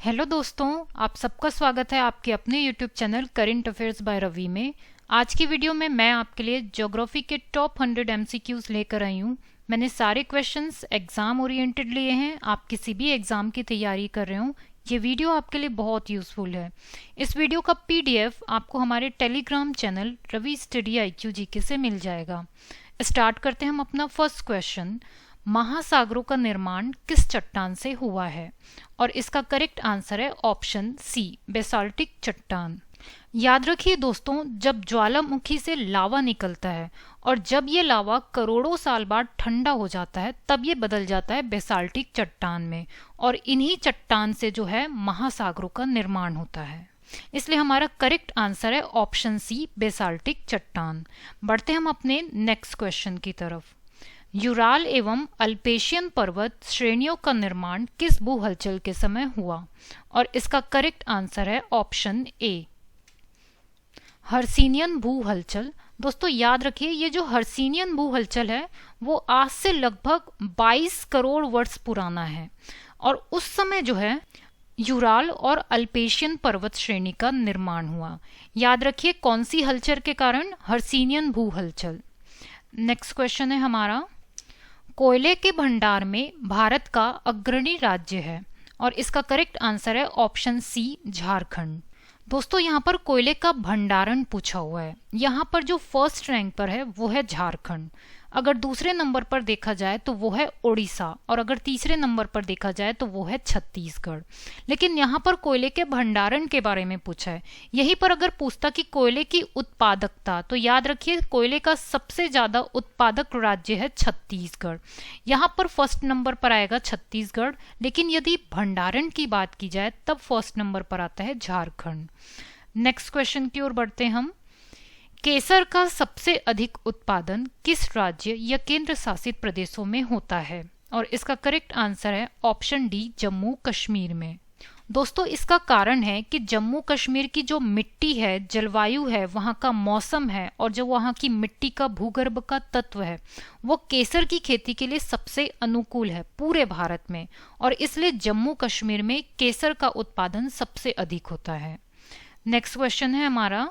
Hello दोस्तों, आप सबका स्वागत है आपके अपने YouTube channel current affairs by Ravi में। आज की वीडियो में मैं आपके लिए ज्योग्राफी के टॉप 100 एमसीक्यूज लेकर आई हूँ। मैंने सारे क्वेश्चंस एग्जाम ओरिएंटेड लिए हैं। आप किसी भी एग्जाम की तैयारी कर रहे हो, ये वीडियो आपके लिए बहुत यूजफुल है। इस वीडियो का पीडीएफ आपको हमारे Telegram channel Ravi study IQ GK से मिल जाएगा। स्टार्ट करते हैं हम अपना फर्स्ट क्वेश्चन। महासागरों का निर्माण किस चट्टान से हुआ है? और इसका करेक्ट आंसर है ऑप्शन सी, बेसाल्टिक चट्टान। याद रखिए दोस्तों, जब ज्वालामुखी से लावा निकलता है और जब ये लावा करोड़ों साल बाद ठंडा हो जाता है तब ये बदल जाता है बेसाल्टिक चट्टान में, और इन्हीं चट्टान से जो है महासागरों का निर्माण होता है। इसलिए हमारा करेक्ट आंसर है ऑप्शन सी, बेसाल्टिक चट्टान। बढ़ते हम अपने नेक्स्ट क्वेश्चन की तरफ। यूराल एवं अल्पेशियन पर्वत श्रेणियों का निर्माण किस भू हलचल के समय हुआ? और इसका करेक्ट आंसर है ऑप्शन ए, हर्सिनियन भू हलचल। दोस्तों याद रखिए, ये जो हर्सिनियन भू हलचल है वो आज से लगभग 22 करोड़ वर्ष पुराना है, और उस समय जो है यूराल और अल्पेशियन पर्वत श्रेणी का निर्माण हुआ। याद रखिए कौन सी हलचल के कारण? हर्सिनियन भू हलचल। नेक्स्ट क्वेश्चन है हमारा, कोयले के भंडार में भारत का अग्रणी राज्य है, और इसका करेक्ट आंसर है ऑप्शन सी, झारखंड। दोस्तों यहाँ पर कोयले का भंडारण पूछा हुआ है। यहाँ पर जो फर्स्ट रैंक पर है वो है झारखंड, अगर दूसरे नंबर पर देखा जाए तो वो है उड़ीसा, और अगर तीसरे नंबर पर देखा जाए तो वो है छत्तीसगढ़। लेकिन यहाँ पर कोयले के भंडारण के बारे में पूछा है। यहीं पर अगर पूछता कि कोयले की उत्पादकता, तो याद रखिए कोयले का सबसे ज्यादा उत्पादक राज्य है छत्तीसगढ़। यहाँ पर फर्स्ट नंबर पर आएगा छत्तीसगढ़, लेकिन यदि भंडारण की बात की जाए तब फर्स्ट नंबर पर आता है झारखंड। नेक्स्ट क्वेश्चन की ओर बढ़ते हम। केसर का सबसे अधिक उत्पादन किस राज्य या केंद्र शासित प्रदेशों में होता है? और इसका करेक्ट आंसर है ऑप्शन डी, जम्मू कश्मीर में। दोस्तों इसका कारण है कि जम्मू कश्मीर की जो मिट्टी है, जलवायु है, वहाँ का मौसम है, और जो वहाँ की मिट्टी का भूगर्भ का तत्व है, वो केसर की खेती के लिए सबसे अनुकूल है पूरे भारत में, और इसलिए जम्मू कश्मीर में केसर का उत्पादन सबसे अधिक होता है। नेक्स्ट क्वेश्चन है हमारा,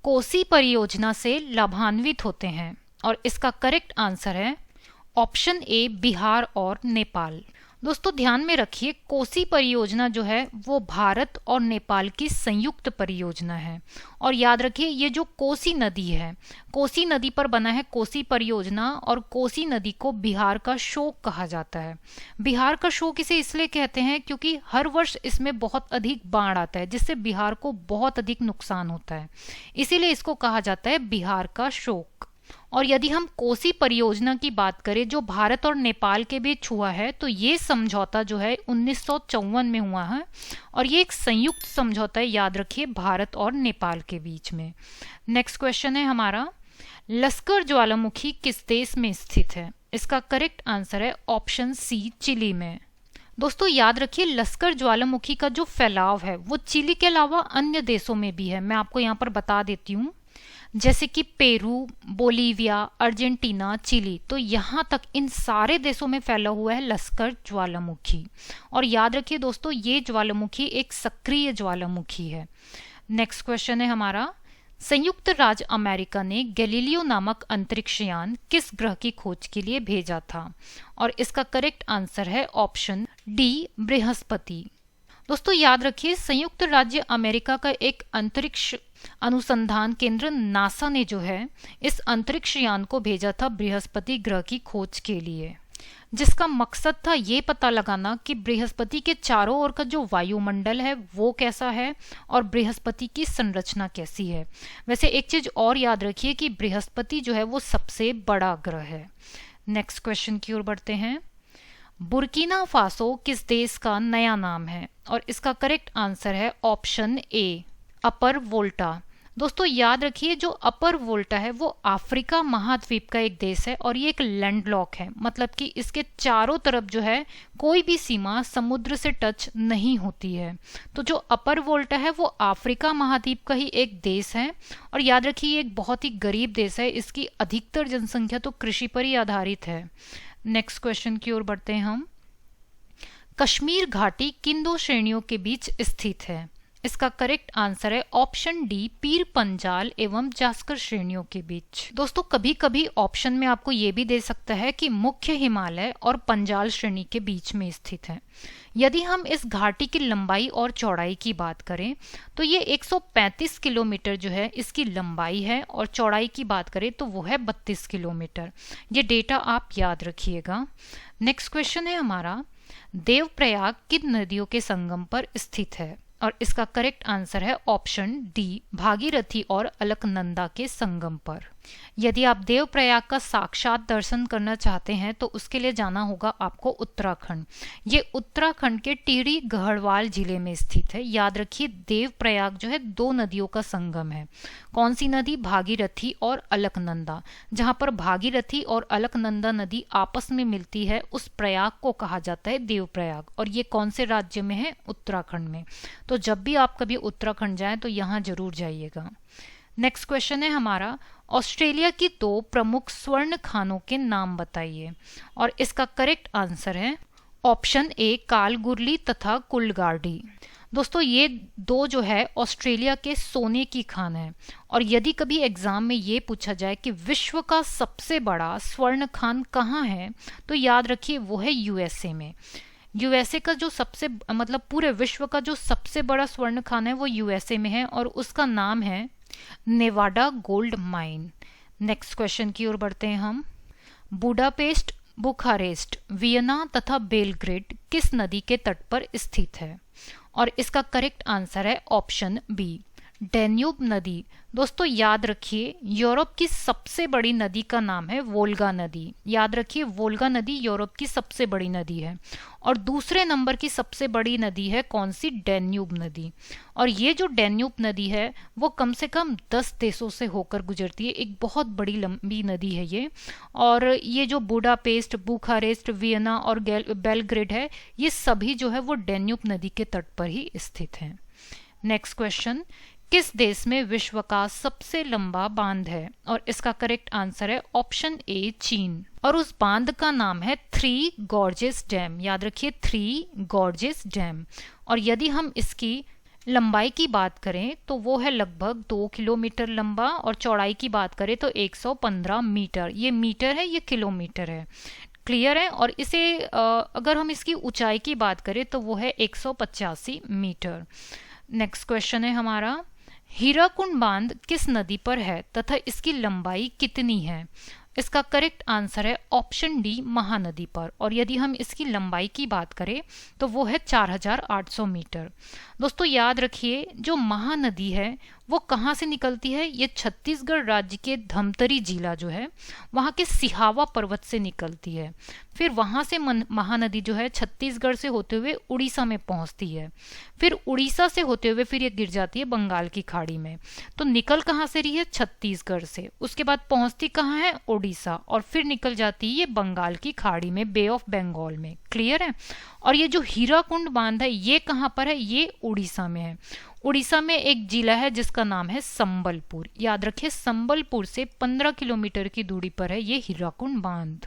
कोसी परियोजना से लाभान्वित होते हैं, और इसका करेक्ट आंसर है ऑप्शन ए, बिहार और नेपाल। दोस्तों ध्यान में रखिए, कोसी परियोजना जो है वो भारत और नेपाल की संयुक्त परियोजना है, और याद रखिए ये जो कोसी नदी है, कोसी नदी पर बना है कोसी परियोजना, और कोसी नदी को बिहार का शोक कहा जाता है। बिहार का शोक इसे इसलिए कहते हैं क्योंकि हर वर्ष इसमें बहुत अधिक बाढ़ आता है, जिससे बिहार को बहुत अधिक नुकसान होता है, इसीलिए इसको कहा जाता है बिहार का शोक। और यदि हम कोसी परियोजना की बात करें जो भारत और नेपाल के बीच हुआ है, तो ये समझौता जो है 1954 में हुआ है, और ये एक संयुक्त समझौता है, याद रखिए, भारत और नेपाल के बीच में। नेक्स्ट क्वेश्चन है हमारा, लश्कर ज्वालामुखी किस देश में स्थित है? इसका करेक्ट आंसर है ऑप्शन सी, चिली में। दोस्तों याद रखिए, लश्कर ज्वालामुखी का जो फैलाव है वो चिली के अलावा अन्य देशों में भी है। मैं आपको यहाँ पर बता देती हूँ, जैसे कि पेरू, बोलीविया, अर्जेंटीना, चिली, तो यहाँ तक इन सारे देशों में फैला हुआ है लश्कर ज्वालामुखी। और याद रखिए दोस्तों, ये ज्वालामुखी एक सक्रिय ज्वालामुखी है। नेक्स्ट क्वेश्चन है हमारा, संयुक्त राज्य अमेरिका ने गैलीलियो नामक अंतरिक्ष यान किस ग्रह की खोज के लिए भेजा था? और इसका करेक्ट आंसर है ऑप्शन डी, बृहस्पति। दोस्तों याद रखिए, संयुक्त राज्य अमेरिका का एक अंतरिक्ष अनुसंधान केंद्र नासा ने जो है इस अंतरिक्ष यान को भेजा था बृहस्पति ग्रह की खोज के लिए, जिसका मकसद था ये पता लगाना कि बृहस्पति के चारों ओर का जो वायुमंडल है वो कैसा है और बृहस्पति की संरचना कैसी है। वैसे एक चीज और याद रखिए कि बृहस्पति जो है वो सबसे बड़ा ग्रह है। नेक्स्ट क्वेश्चन की ओर बढ़ते हैं। बुर्किना फासो किस देश का नया नाम है? और इसका करेक्ट आंसर है ऑप्शन ए, अपर वोल्टा। दोस्तों याद रखिए, जो अपर वोल्टा है वो अफ्रीका महाद्वीप का एक देश है, और ये एक लैंडलॉक है, मतलब कि इसके चारों तरफ जो है कोई भी सीमा समुद्र से टच नहीं होती है। तो जो अपर वोल्टा है वो अफ्रीका महाद्वीप का ही एक देश है, और याद रखिए ये एक बहुत ही गरीब देश है, इसकी अधिकतर जनसंख्या तो कृषि पर ही आधारित है। नेक्स्ट क्वेश्चन की ओर बढ़ते हैं हम। कश्मीर घाटी किन दो श्रेणियों के बीच स्थित है? इसका करेक्ट आंसर है ऑप्शन डी, पीर पंजाल एवं जास्कर श्रेणियों के बीच। दोस्तों कभी कभी ऑप्शन में आपको ये भी दे सकता है कि मुख्य हिमालय और पंजाल श्रेणी के बीच में स्थित है। यदि हम इस घाटी की लंबाई और चौड़ाई की बात करें तो ये 135 किलोमीटर जो है इसकी लंबाई है, और चौड़ाई की बात करें तो वो है 32 किलोमीटर। ये डेटा आप याद रखिएगा। नेक्स्ट क्वेश्चन है हमारा, देवप्रयाग किन नदियों के संगम पर स्थित है? और इसका करेक्ट आंसर है ऑप्शन डी, भागीरथी और अलकनंदा के संगम पर। यदि आप देवप्रयाग का साक्षात दर्शन करना चाहते हैं तो उसके लिए जाना होगा आपको उत्तराखंड। ये उत्तराखंड के टिहरी गढ़वाल जिले में स्थित है। याद रखिए देवप्रयाग जो है दो नदियों का संगम है। कौन सी नदी? भागीरथी और अलकनंदा। जहां पर भागीरथी और अलकनंदा नदी आपस में मिलती है उस प्रयाग को कहा जाता है देवप्रयाग, और ये कौन से राज्य में है? उत्तराखंड में। तो जब भी आप कभी उत्तराखंड जाएं तो यहाँ जरूर जाइएगा। नेक्स्ट क्वेश्चन है हमारा, ऑस्ट्रेलिया की दो प्रमुख स्वर्ण खानों के नाम बताइए। और इसका करेक्ट आंसर है ऑप्शन ए, कालगुरली तथा कुलगार्डी। दोस्तों ये दो जो है ऑस्ट्रेलिया के सोने की खान है। और यदि कभी एग्जाम में ये पूछा जाए कि विश्व का सबसे बड़ा स्वर्ण खान कहाँ है, तो याद रखिए वो है यूएसए में। यूएसए का जो सबसे मतलब पूरे विश्व का जो सबसे बड़ा स्वर्ण खान है वो यूएसए में है, और उसका नाम है Nevada gold mine. Next question की ओर बढ़ते हैं हम। बुडापेस्ट, बुखारेस्ट, वियना तथा बेलग्रेड किस नदी के तट पर स्थित है? और इसका करेक्ट आंसर है ऑप्शन बी, डैन्यूब नदी। दोस्तों याद रखिए यूरोप की सबसे बड़ी नदी का नाम है वोल्गा नदी। याद रखिए वोल्गा नदी यूरोप की सबसे बड़ी नदी है। और दूसरे नंबर की सबसे बड़ी नदी है कौन सी? डैन्यूब नदी। और ये जो डैन्यूब नदी है वो कम से कम 10 देशों से होकर गुजरती है। एक बहुत बड़ी लंबी नदी है ये। और ये जो बुडापेस्ट, बुखारेस्ट, वियना और बेलग्रेड है, ये सभी जो है वो डैन्यूब नदी के तट पर ही स्थित हैं। नेक्स्ट क्वेश्चन, किस देश में विश्व का सबसे लंबा बांध है? और इसका करेक्ट आंसर है ऑप्शन ए, चीन। और उस बांध का नाम है थ्री गॉर्जेस डैम। याद रखिए थ्री गॉर्जेस डैम। और यदि हम इसकी लंबाई की बात करें तो वो है लगभग 2 किलोमीटर लंबा, और चौड़ाई की बात करें तो 115 मीटर। ये मीटर है, ये किलोमीटर है। क्लियर है? और इसे अगर हम इसकी ऊंचाई की बात करें तो वो है 185 मीटर। नेक्स्ट क्वेश्चन है हमारा, हीराकुंड बांध किस नदी पर है तथा इसकी लंबाई कितनी है? इसका करेक्ट आंसर है ऑप्शन डी, महानदी पर। और यदि हम इसकी लंबाई की बात करें तो वो है 4800 मीटर। दोस्तों याद रखिए जो महानदी है वो कहाँ से निकलती है? ये छत्तीसगढ़ राज्य के धमतरी जिला जो है वहाँ के सिहावा पर्वत से निकलती है। फिर वहाँ से महानदी जो है छत्तीसगढ़ से होते हुए उड़ीसा में पहुँचती है। फिर उड़ीसा से होते हुए फिर ये गिर जाती है बंगाल की खाड़ी में। तो निकल कहाँ से रही है? छत्तीसगढ़ से। उसके बाद पहुँचती कहाँ है? उड़ीसा। और फिर निकल जाती है ये बंगाल की खाड़ी में, बे ऑफ बंगाल में। क्लियर है? और ये जो हीराकुंड बांध है ये कहाँ पर है? ये उड़ीसा में है। उड़ीसा में एक जिला है जिसका नाम है संबलपुर। याद रखिए संबलपुर से 15 किलोमीटर की दूरी पर है ये हीराकुंड बांध।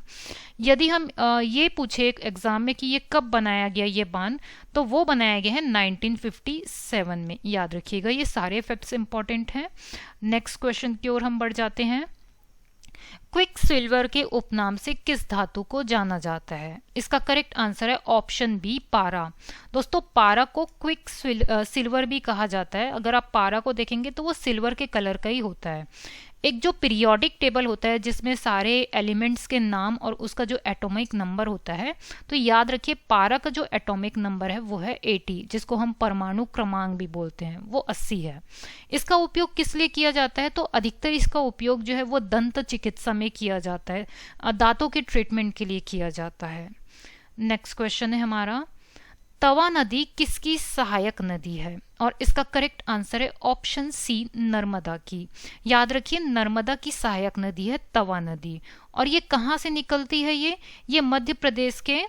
यदि हम ये पूछे एक एग्जाम में कि ये कब बनाया गया ये बांध, तो वो बनाया गया है 1957 में। याद रखिएगा ये सारे फैक्ट्स इंपॉर्टेंट हैं। नेक्स्ट क्वेश्चन की ओर हम बढ़ जाते हैं। क्विक सिल्वर के उपनाम से किस धातु को जाना जाता है? इसका करेक्ट आंसर है ऑप्शन बी, पारा। दोस्तों पारा को क्विक सिल्वर भी कहा जाता है। अगर आप पारा को देखेंगे तो वो सिल्वर के कलर का ही होता है। एक जो पीरियोडिक टेबल होता है जिसमें सारे एलिमेंट्स के नाम और उसका जो एटॉमिक नंबर होता है, तो याद रखिए पारा का जो एटॉमिक नंबर है वो है 80, जिसको हम परमाणु क्रमांक भी बोलते हैं, वो 80 है। इसका उपयोग किस लिए किया जाता है? तो अधिकतर इसका उपयोग जो है वो दंत चिकित्सा में किया जाता है, दांतों के ट्रीटमेंट के लिए किया जाता है। नेक्स्ट क्वेश्चन है हमारा, तवा नदी किसकी सहायक नदी है? और इसका करेक्ट आंसर है ऑप्शन सी, नर्मदा की। याद रखिए नर्मदा की सहायक नदी है तवा नदी। और ये कहाँ से निकलती है? ये मध्य प्रदेश के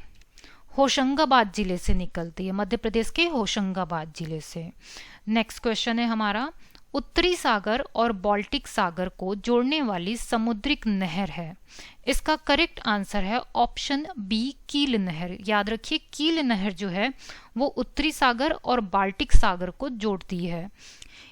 होशंगाबाद जिले से निकलती है, मध्य प्रदेश के होशंगाबाद जिले से। नेक्स्ट क्वेश्चन है हमारा, उत्तरी सागर और बाल्टिक सागर को जोड़ने वाली समुद्रिक नहर है? इसका करेक्ट आंसर है ऑप्शन बी, कील नहर। याद रखिए, कील नहर जो है वो उत्तरी सागर और बाल्टिक सागर को जोड़ती है।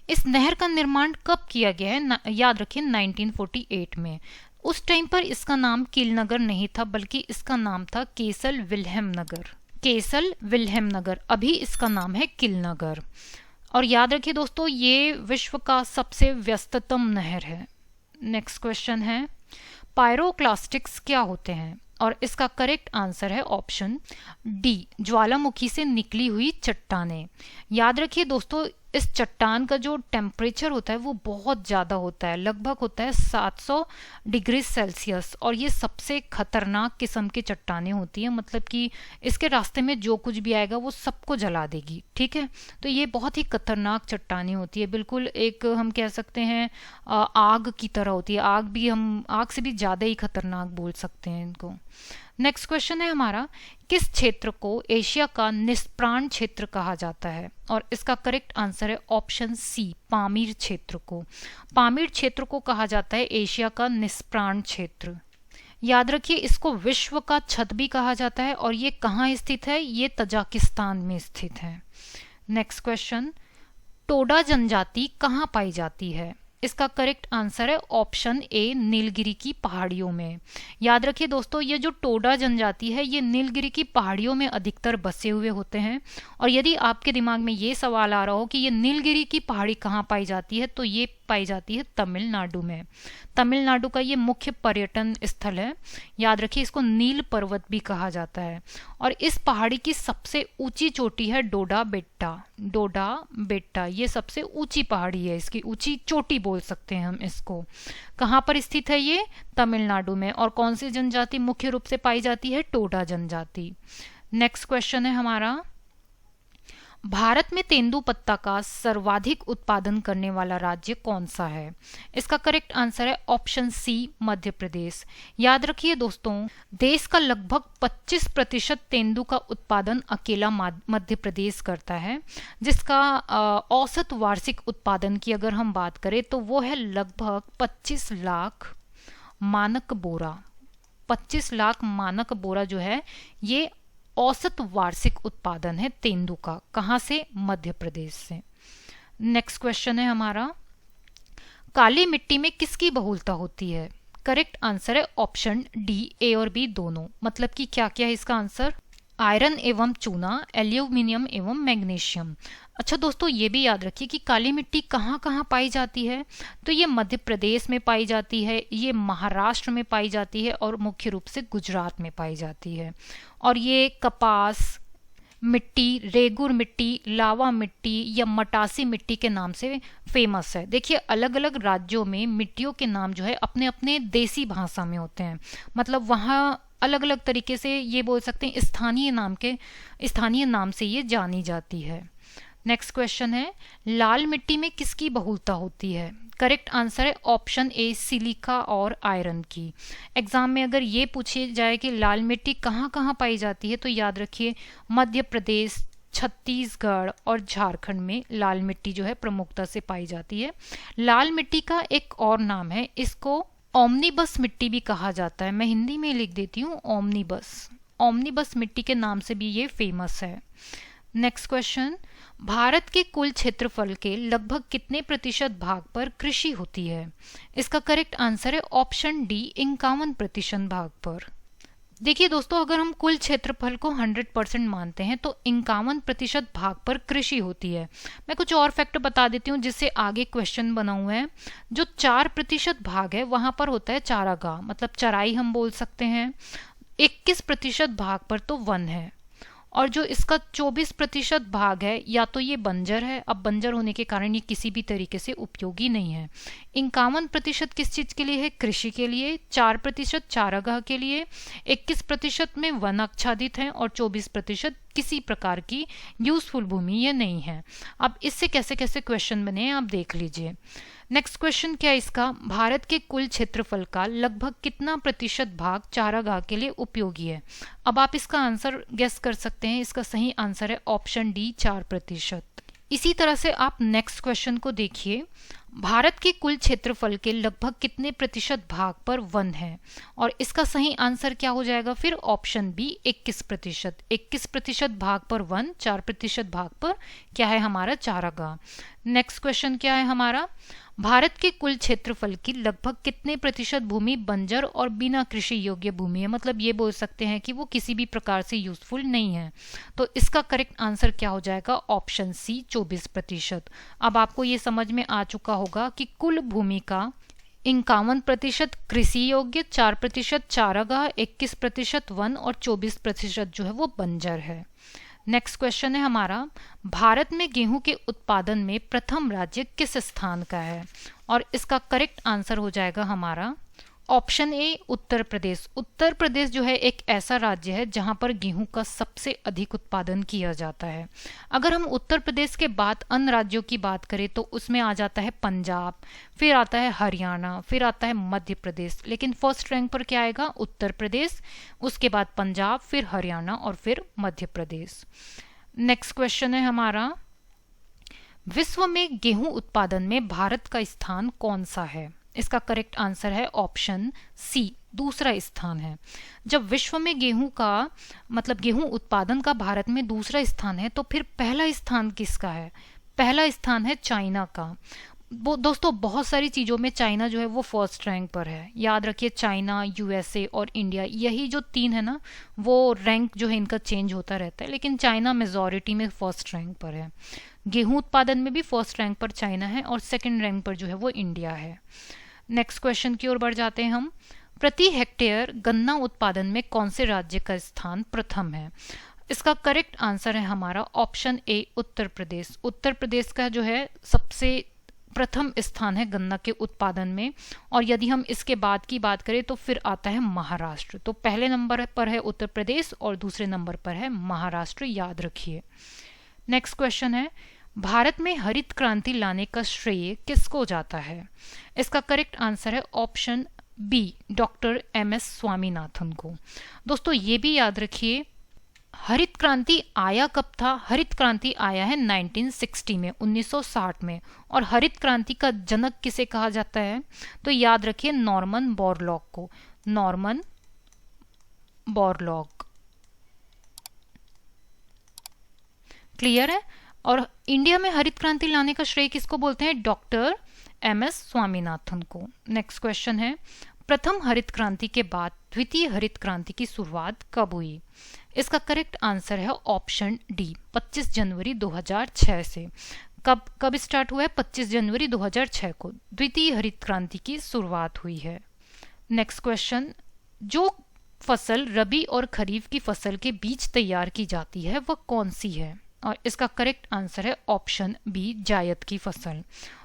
इस नहर का निर्माण कब किया गया है? याद रखिए 1948 में। उस टाइम पर इसका नाम कील नगर नहीं था, बल्कि इसका नाम था केसल विल्हेम नगर। केसल विल्हेम नगर, अभी इसका नाम है कील नगर। और याद रखिए दोस्तों, ये विश्व का सबसे व्यस्ततम नहर है। नेक्स्ट क्वेश्चन है, पायरोक्लास्टिक्स क्या होते हैं? और इसका करेक्ट आंसर है ऑप्शन डी, ज्वालामुखी से निकली हुई चट्टानें। याद रखिए दोस्तों, इस चट्टान का जो टेम्परेचर होता है वो बहुत ज़्यादा होता है, लगभग होता है 700 डिग्री सेल्सियस। और ये सबसे खतरनाक किस्म की चट्टानें होती हैं, मतलब कि इसके रास्ते में जो कुछ भी आएगा वो सबको जला देगी। ठीक है, तो ये बहुत ही खतरनाक चट्टानें होती है, बिल्कुल एक हम कह सकते हैं आग की तरह होती है। हम आग से भी ज़्यादा ही खतरनाक बोल सकते हैं इनको। नेक्स्ट क्वेश्चन है हमारा, किस क्षेत्र को एशिया का निष्प्राण क्षेत्र कहा जाता है? और इसका करेक्ट आंसर है ऑप्शन सी, पामीर क्षेत्र को। पामीर क्षेत्र को कहा जाता है एशिया का निष्प्राण क्षेत्र। याद रखिए, इसको विश्व का छत भी कहा जाता है। और ये कहाँ स्थित है? ये तजाकिस्तान में स्थित है। नेक्स्ट क्वेश्चन, टोडा जनजाति कहाँ पाई जाती है? इसका करेक्ट आंसर है ऑप्शन ए, नीलगिरी की पहाड़ियों में। याद रखिए दोस्तों, ये जो टोडा जनजाति है ये नीलगिरी की पहाड़ियों में अधिकतर बसे हुए होते हैं। और यदि आपके दिमाग में ये सवाल आ रहा हो कि ये नीलगिरी की पहाड़ी कहाँ पाई जाती है, तो ये पाई जाती है तमिलनाडु में। तमिलनाडु का ये मुख्य पर्यटन स्थल है। याद रखिए, इसको नील पर्वत भी कहा जाता है। और इस पहाड़ी की सबसे ऊंची चोटी है डोडा बेट्टा। डोडा बेट्टा ये सबसे ऊंची पहाड़ी है, इसकी ऊंची चोटी बोल सकते हैं हम इसको। कहाँ पर स्थित है ये? तमिलनाडु में। और कौन सी जनजाति मुख्य रूप से पाई जाती है? टोडा जनजाति। नेक्स्ट क्वेश्चन है हमारा, भारत में तेंदुपत्ता का सर्वाधिक उत्पादन करने वाला राज्य कौन सा है? इसका करेक्ट आंसर है ऑप्शन सी, मध्य प्रदेश। याद रखिए दोस्तों, देश का लगभग 25% तेंदु का उत्पादन अकेला मध्य प्रदेश करता है, जिसका औसत वार्षिक उत्पादन की अगर हम बात करें तो वो है लगभग 25 लाख मानक बोरा। 25 लाख मानक बोरा जो है ये औसत वार्षिक उत्पादन है तेंदु का। कहां से? मध्य प्रदेश से। नेक्स्ट क्वेश्चन है हमारा, काली मिट्टी में किसकी बहुलता होती है? करेक्ट आंसर है ऑप्शन डी, ए और बी दोनों। मतलब कि क्या क्या है इसका आंसर? आयरन एवं चूना, एल्यूमिनियम एवं मैग्नीशियम। अच्छा दोस्तों, ये भी याद रखिए कि काली मिट्टी कहाँ कहाँ पाई जाती है। तो ये मध्य प्रदेश में पाई जाती है, ये महाराष्ट्र में पाई जाती है और मुख्य रूप से गुजरात में पाई जाती है। और ये कपास मिट्टी, रेगुर मिट्टी, लावा मिट्टी या मटासी मिट्टी के नाम से फेमस है। देखिए, अलग अलग राज्यों में मिट्टियों के नाम जो है अपने अपने देसी भाषा में होते हैं, मतलब वहाँ अलग अलग तरीके से ये बोल सकते हैं, स्थानीय नाम से ये जानी जाती है। नेक्स्ट क्वेश्चन है, लाल मिट्टी में किसकी बहुलता होती है? करेक्ट आंसर है ऑप्शन ए, सिलिका और आयरन की। एग्जाम में अगर ये पूछे जाए कि लाल मिट्टी कहाँ कहाँ पाई जाती है, तो याद रखिए मध्य प्रदेश, छत्तीसगढ़ और झारखंड में लाल मिट्टी जो है प्रमुखता से पाई जाती है। लाल मिट्टी का एक और नाम है, इसको ओमनीबस मिट्टी भी कहा जाता है। मैं हिंदी में लिख देती हूँ, ओमनीबस मिट्टी के नाम से भी ये फेमस है। नेक्स्ट क्वेश्चन, भारत के कुल क्षेत्रफल के लगभग कितने प्रतिशत भाग पर कृषि होती है? इसका करेक्ट आंसर है ऑप्शन डी, 51% भाग पर। देखिए दोस्तों, अगर हम कुल क्षेत्रफल को 100% मानते हैं तो 51% भाग पर कृषि होती है। मैं कुछ और फैक्ट बता देती हूँ जिससे आगे क्वेश्चन बना हुआ है। जो 4% भाग है वहां पर होता है चारागाह, मतलब चराई हम बोल सकते हैं। 21% भाग पर तो वन है। और जो इसका 24% भाग है, या तो ये बंजर है, अब बंजर होने के कारण ये किसी भी तरीके से उपयोगी नहीं है। 51% किस चीज के लिए है? कृषि के लिए। 4% चारागाह के लिए, 21% में वन आच्छादित है और 24% किसी प्रकार की यूजफुल भूमि ये नहीं है। अब इससे कैसे कैसे क्वेश्चन बने हैं आप देख लीजिए। नेक्स्ट क्वेश्चन क्या है इसका, भारत के कुल क्षेत्रफल का लगभग कितना प्रतिशत भाग चारागाह के लिए उपयोगी है? अब आप इसका आंसर गेस कर सकते हैं। इसका सही आंसर है ऑप्शन डी, 4%। इसी तरह से आप नेक्स्ट क्वेश्चन को देखिए, भारत के कुल क्षेत्रफल के लगभग कितने प्रतिशत भाग पर वन है, और इसका सही आंसर क्या हो जाएगा फिर ऑप्शन बी 21%। 21% भाग पर वन, 4% भाग पर क्या है हमारा चारागाह। नेक्स्ट क्वेश्चन क्या है हमारा, भारत के कुल क्षेत्रफल की लगभग कितने प्रतिशत भूमि बंजर और बिना कृषि योग्य भूमि है, मतलब ये बोल सकते हैं कि वो किसी भी प्रकार से यूजफुल नहीं है। तो इसका करेक्ट आंसर क्या हो जाएगा, ऑप्शन सी 24%। अब आपको ये समझ में आ चुका होगा कि कुल भूमि का 51% कृषि योग्य, 4% चारागाह, 21% वन और 24% जो है वो बंजर है। नेक्स्ट क्वेश्चन है हमारा, भारत में गेहूं के उत्पादन में प्रथम राज्य किस स्थान का है, और इसका करेक्ट आंसर हो जाएगा हमारा ऑप्शन ए उत्तर प्रदेश। उत्तर प्रदेश जो है एक ऐसा राज्य है जहां पर गेहूं का सबसे अधिक उत्पादन किया जाता है। अगर हम उत्तर प्रदेश के बाद अन्य राज्यों की बात करें तो उसमें आ जाता है पंजाब, फिर आता है हरियाणा, फिर आता है मध्य प्रदेश, लेकिन फर्स्ट रैंक पर क्या आएगा, उत्तर प्रदेश, उसके बाद पंजाब, फिर हरियाणा और फिर मध्य प्रदेश। नेक्स्ट क्वेश्चन है हमारा, विश्व में गेहूं उत्पादन में भारत का स्थान कौन सा है, इसका करेक्ट आंसर है ऑप्शन सी दूसरा स्थान है। जब विश्व में गेहूं का मतलब गेहूं उत्पादन का भारत में दूसरा स्थान है तो फिर पहला स्थान किसका है, पहला स्थान है चाइना का। वो दोस्तों बहुत सारी चीज़ों में चाइना जो है वो फर्स्ट रैंक पर है, याद रखिए चाइना, यूएसए और इंडिया, यही जो तीन है ना वो रैंक जो है इनका चेंज होता रहता है, लेकिन चाइना मेजॉरिटी में फर्स्ट रैंक पर है। गेहूं उत्पादन में भी फर्स्ट रैंक पर चाइना है और सेकंड रैंक पर जो है वो इंडिया है। नेक्स्ट क्वेश्चन की ओर बढ़ जाते हैं हम, प्रति हेक्टेयर गन्ना उत्पादन में कौन से राज्य का स्थान प्रथम है, इसका करेक्ट आंसर है हमारा ऑप्शन ए उत्तर प्रदेश। उत्तर प्रदेश का जो है सबसे प्रथम स्थान है गन्ना के उत्पादन में, और यदि हम इसके बाद की बात करें तो फिर आता है महाराष्ट्र। तो पहले नंबर पर है उत्तर प्रदेश और दूसरे नंबर पर है महाराष्ट्र, याद रखिए। नेक्स्ट क्वेश्चन है, भारत में हरित क्रांति लाने का श्रेय किसको जाता है, इसका करेक्ट आंसर है option B doctor M S. Swaminathan को। दोस्तों ये भी याद रखिए, हरित क्रांति आया कब था, हरित क्रांति आया है 1960 में, 1960 में, और हरित क्रांति का जनक किसे कहा जाता है, तो याद रखिए नॉर्मन बोरलॉग को, नॉर्मन बोरलॉग। क्लियर है। और इंडिया में हरित क्रांति लाने का श्रेय किसको बोलते हैं, डॉक्टर एम.एस. स्वामीनाथन को। नेक्स्ट क्वेश्चन है, प्रथम हरित क्रांति के बाद द्वितीय हरित क्रांति की शुरुआत कब हुई, इसका करेक्ट आंसर है ऑप्शन डी 25 जनवरी 2006 से। कब स्टार्ट हुआ है, 25 जनवरी 2006 को द्वितीय हरित क्रांति की शुरुआत हुई है। नेक्स्ट क्वेश्चन, जो फसल रबी और खरीफ की फसल के बीच तैयार की जाती है वह कौन सी है, और इसका करेक्ट आंसर है ऑप्शन बी जायद की फसल।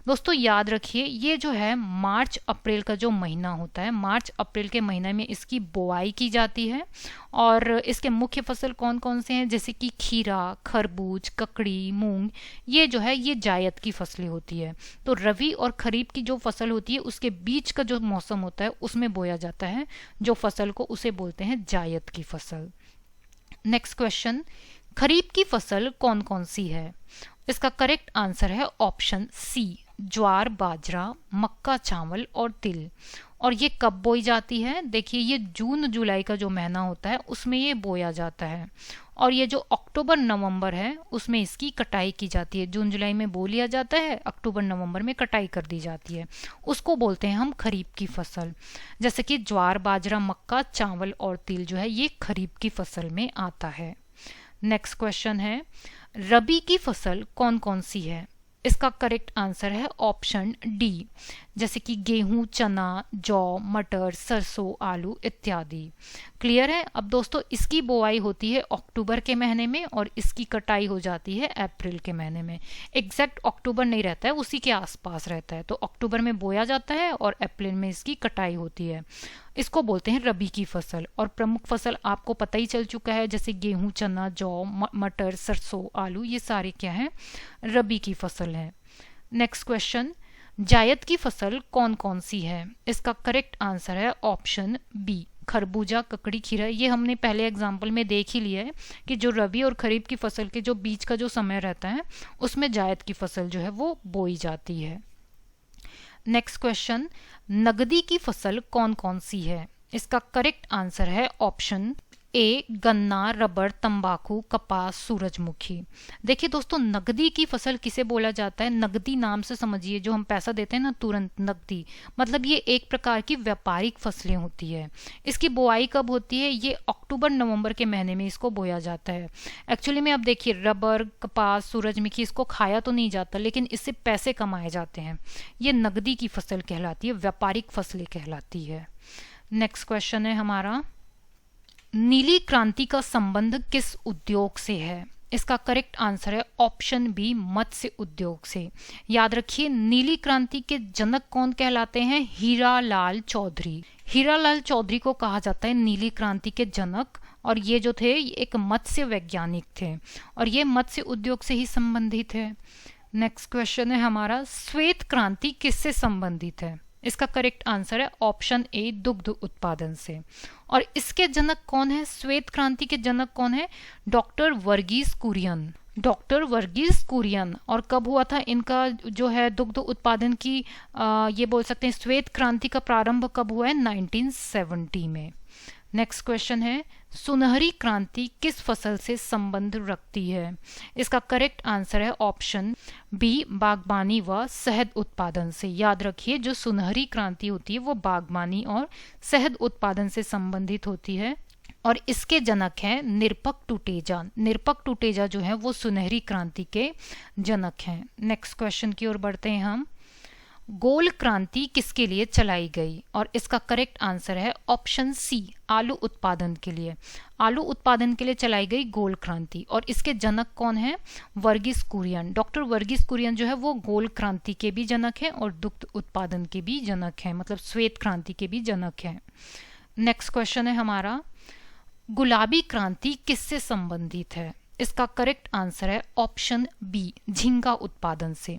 दोस्तों याद रखिए, ये जो है मार्च अप्रैल का जो महीना होता है, मार्च अप्रैल के महीने में इसकी बुआई की जाती है, और इसके मुख्य फसल कौन कौन से हैं, जैसे कि खीरा, खरबूज, ककड़ी, मूंग, ये जो है ये जायद की फसलें होती है। तो रबी और खरीफ की जो फसल होती है उसके बीच का जो मौसम होता है उसमें बोया जाता है जो फसल को, उसे बोलते हैं जायद की फसल। नेक्स्ट क्वेश्चन, खरीफ की फसल कौन कौन सी है, इसका करेक्ट आंसर है ऑप्शन सी ज्वार, बाजरा, मक्का, चावल और तिल। और ये कब बोई जाती है, देखिए ये जून जुलाई का जो महीना होता है उसमें ये बोया जाता है, और ये जो अक्टूबर नवंबर है उसमें इसकी कटाई की जाती है। जून जुलाई में बो लिया जाता है, अक्टूबर नवंबर में कटाई कर दी जाती है, उसको बोलते हैं हम खरीफ की फसल। जैसे कि ज्वार, बाजरा, मक्का, चावल और तिल जो है ये खरीफ की फसल में आता है। नेक्स्ट क्वेश्चन है, रबी की फसल कौन कौन सी है, इसका करेक्ट आंसर है ऑप्शन डी, जैसे कि गेहूं, चना, जौ, मटर, सरसों, आलू इत्यादि। क्लियर है। अब दोस्तों इसकी बोआई होती है अक्टूबर के महीने में और इसकी कटाई हो जाती है अप्रैल के महीने में। एग्जैक्ट अक्टूबर नहीं रहता है, उसी के आसपास रहता है। तो अक्टूबर में बोया जाता है और अप्रैल में इसकी कटाई होती है। इसको बोलते हैं रबी की फसल। और प्रमुख फसल आपको पता ही चल चुका है, जैसे गेहूं, चना, जौ, मटर, सरसों, आलू, ये सारे क्या हैं, रबी की फसल है। नेक्स्ट क्वेश्चन, जायद की फसल कौन कौन सी है, इसका करेक्ट आंसर है ऑप्शन बी खरबूजा, ककड़ी, खीरा, ये हमने पहले एग्जाम्पल में देख ही लिया है कि जो रबी और खरीफ की फसल के जो बीच का जो समय रहता है उसमें जायद की फसल जो है वो बोई जाती है। नेक्स्ट क्वेश्चन, नगदी की फसल कौन कौन सी है? इसका करेक्ट आंसर है ऑप्शन ए, गन्ना, रबर, तंबाकू, कपास, सूरजमुखी। देखिए दोस्तों, नगदी की फसल किसे बोला जाता है? नगदी नाम से समझिए, जो हम पैसा देते हैं ना तुरंत, नगदी मतलब ये एक प्रकार की व्यापारिक फसलें होती है। इसकी बुआई कब होती है? ये अक्टूबर नवंबर के महीने में इसको बोया जाता है। एक्चुअली में अब देखिए, रबर, कपास, सूरजमुखी, इसको खाया तो नहीं जाता लेकिन इससे पैसे कमाए जाते हैं। ये नगदी की फसल कहलाती है, व्यापारिक फसलें कहलाती है। नेक्स्ट क्वेश्चन है हमारा, नीली क्रांति का संबंध किस उद्योग से है? इसका करेक्ट आंसर है ऑप्शन बी, मत्स्य उद्योग से। याद रखिए, नीली क्रांति के जनक कौन कहलाते हैं? हीरालाल चौधरी। हीरालाल चौधरी को कहा जाता है नीली क्रांति के जनक, और ये जो थे ये एक मत्स्य वैज्ञानिक थे और ये मत्स्य उद्योग से ही संबंधित है। नेक्स्ट क्वेश्चन है हमारा, श्वेत क्रांति किससे संबंधित है? इसका करेक्ट आंसर है ऑप्शन ए, दुग्ध उत्पादन से। और इसके जनक कौन है? श्वेत क्रांति के जनक कौन है? डॉक्टर वर्गीस कुरियन। डॉक्टर वर्गीस कुरियन। और कब हुआ था इनका जो है दुग्ध उत्पादन की ये बोल सकते हैं श्वेत क्रांति का प्रारंभ कब हुआ है? 1970 में। नेक्स्ट क्वेश्चन है, सुनहरी क्रांति किस फसल से संबंध रखती है? इसका करेक्ट आंसर है ऑप्शन बी, बागबानी व शहद उत्पादन से। याद रखिए, जो सुनहरी क्रांति होती है वो बागबानी और शहद उत्पादन से संबंधित होती है और इसके जनक हैं निरपक टूटेजा। निरपक टूटेजा जो है वो सुनहरी क्रांति के जनक हैं। नेक्स्ट क्वेश्चन की ओर बढ़ते हैं हम, गोल क्रांति किसके लिए चलाई गई? और इसका करेक्ट आंसर है ऑप्शन सी, आलू उत्पादन के लिए। आलू उत्पादन के लिए चलाई गई गोल क्रांति और इसके जनक कौन है? वर्गीस कुरियन। डॉक्टर वर्गीस कुरियन जो है वो गोल क्रांति के भी जनक हैं और दुग्ध उत्पादन के भी जनक हैं, मतलब श्वेत क्रांति के भी जनक हैं। नेक्स्ट क्वेश्चन है हमारा, गुलाबी क्रांति किससे संबंधित है? इसका करेक्ट आंसर है ऑप्शन बी, झींगा उत्पादन से।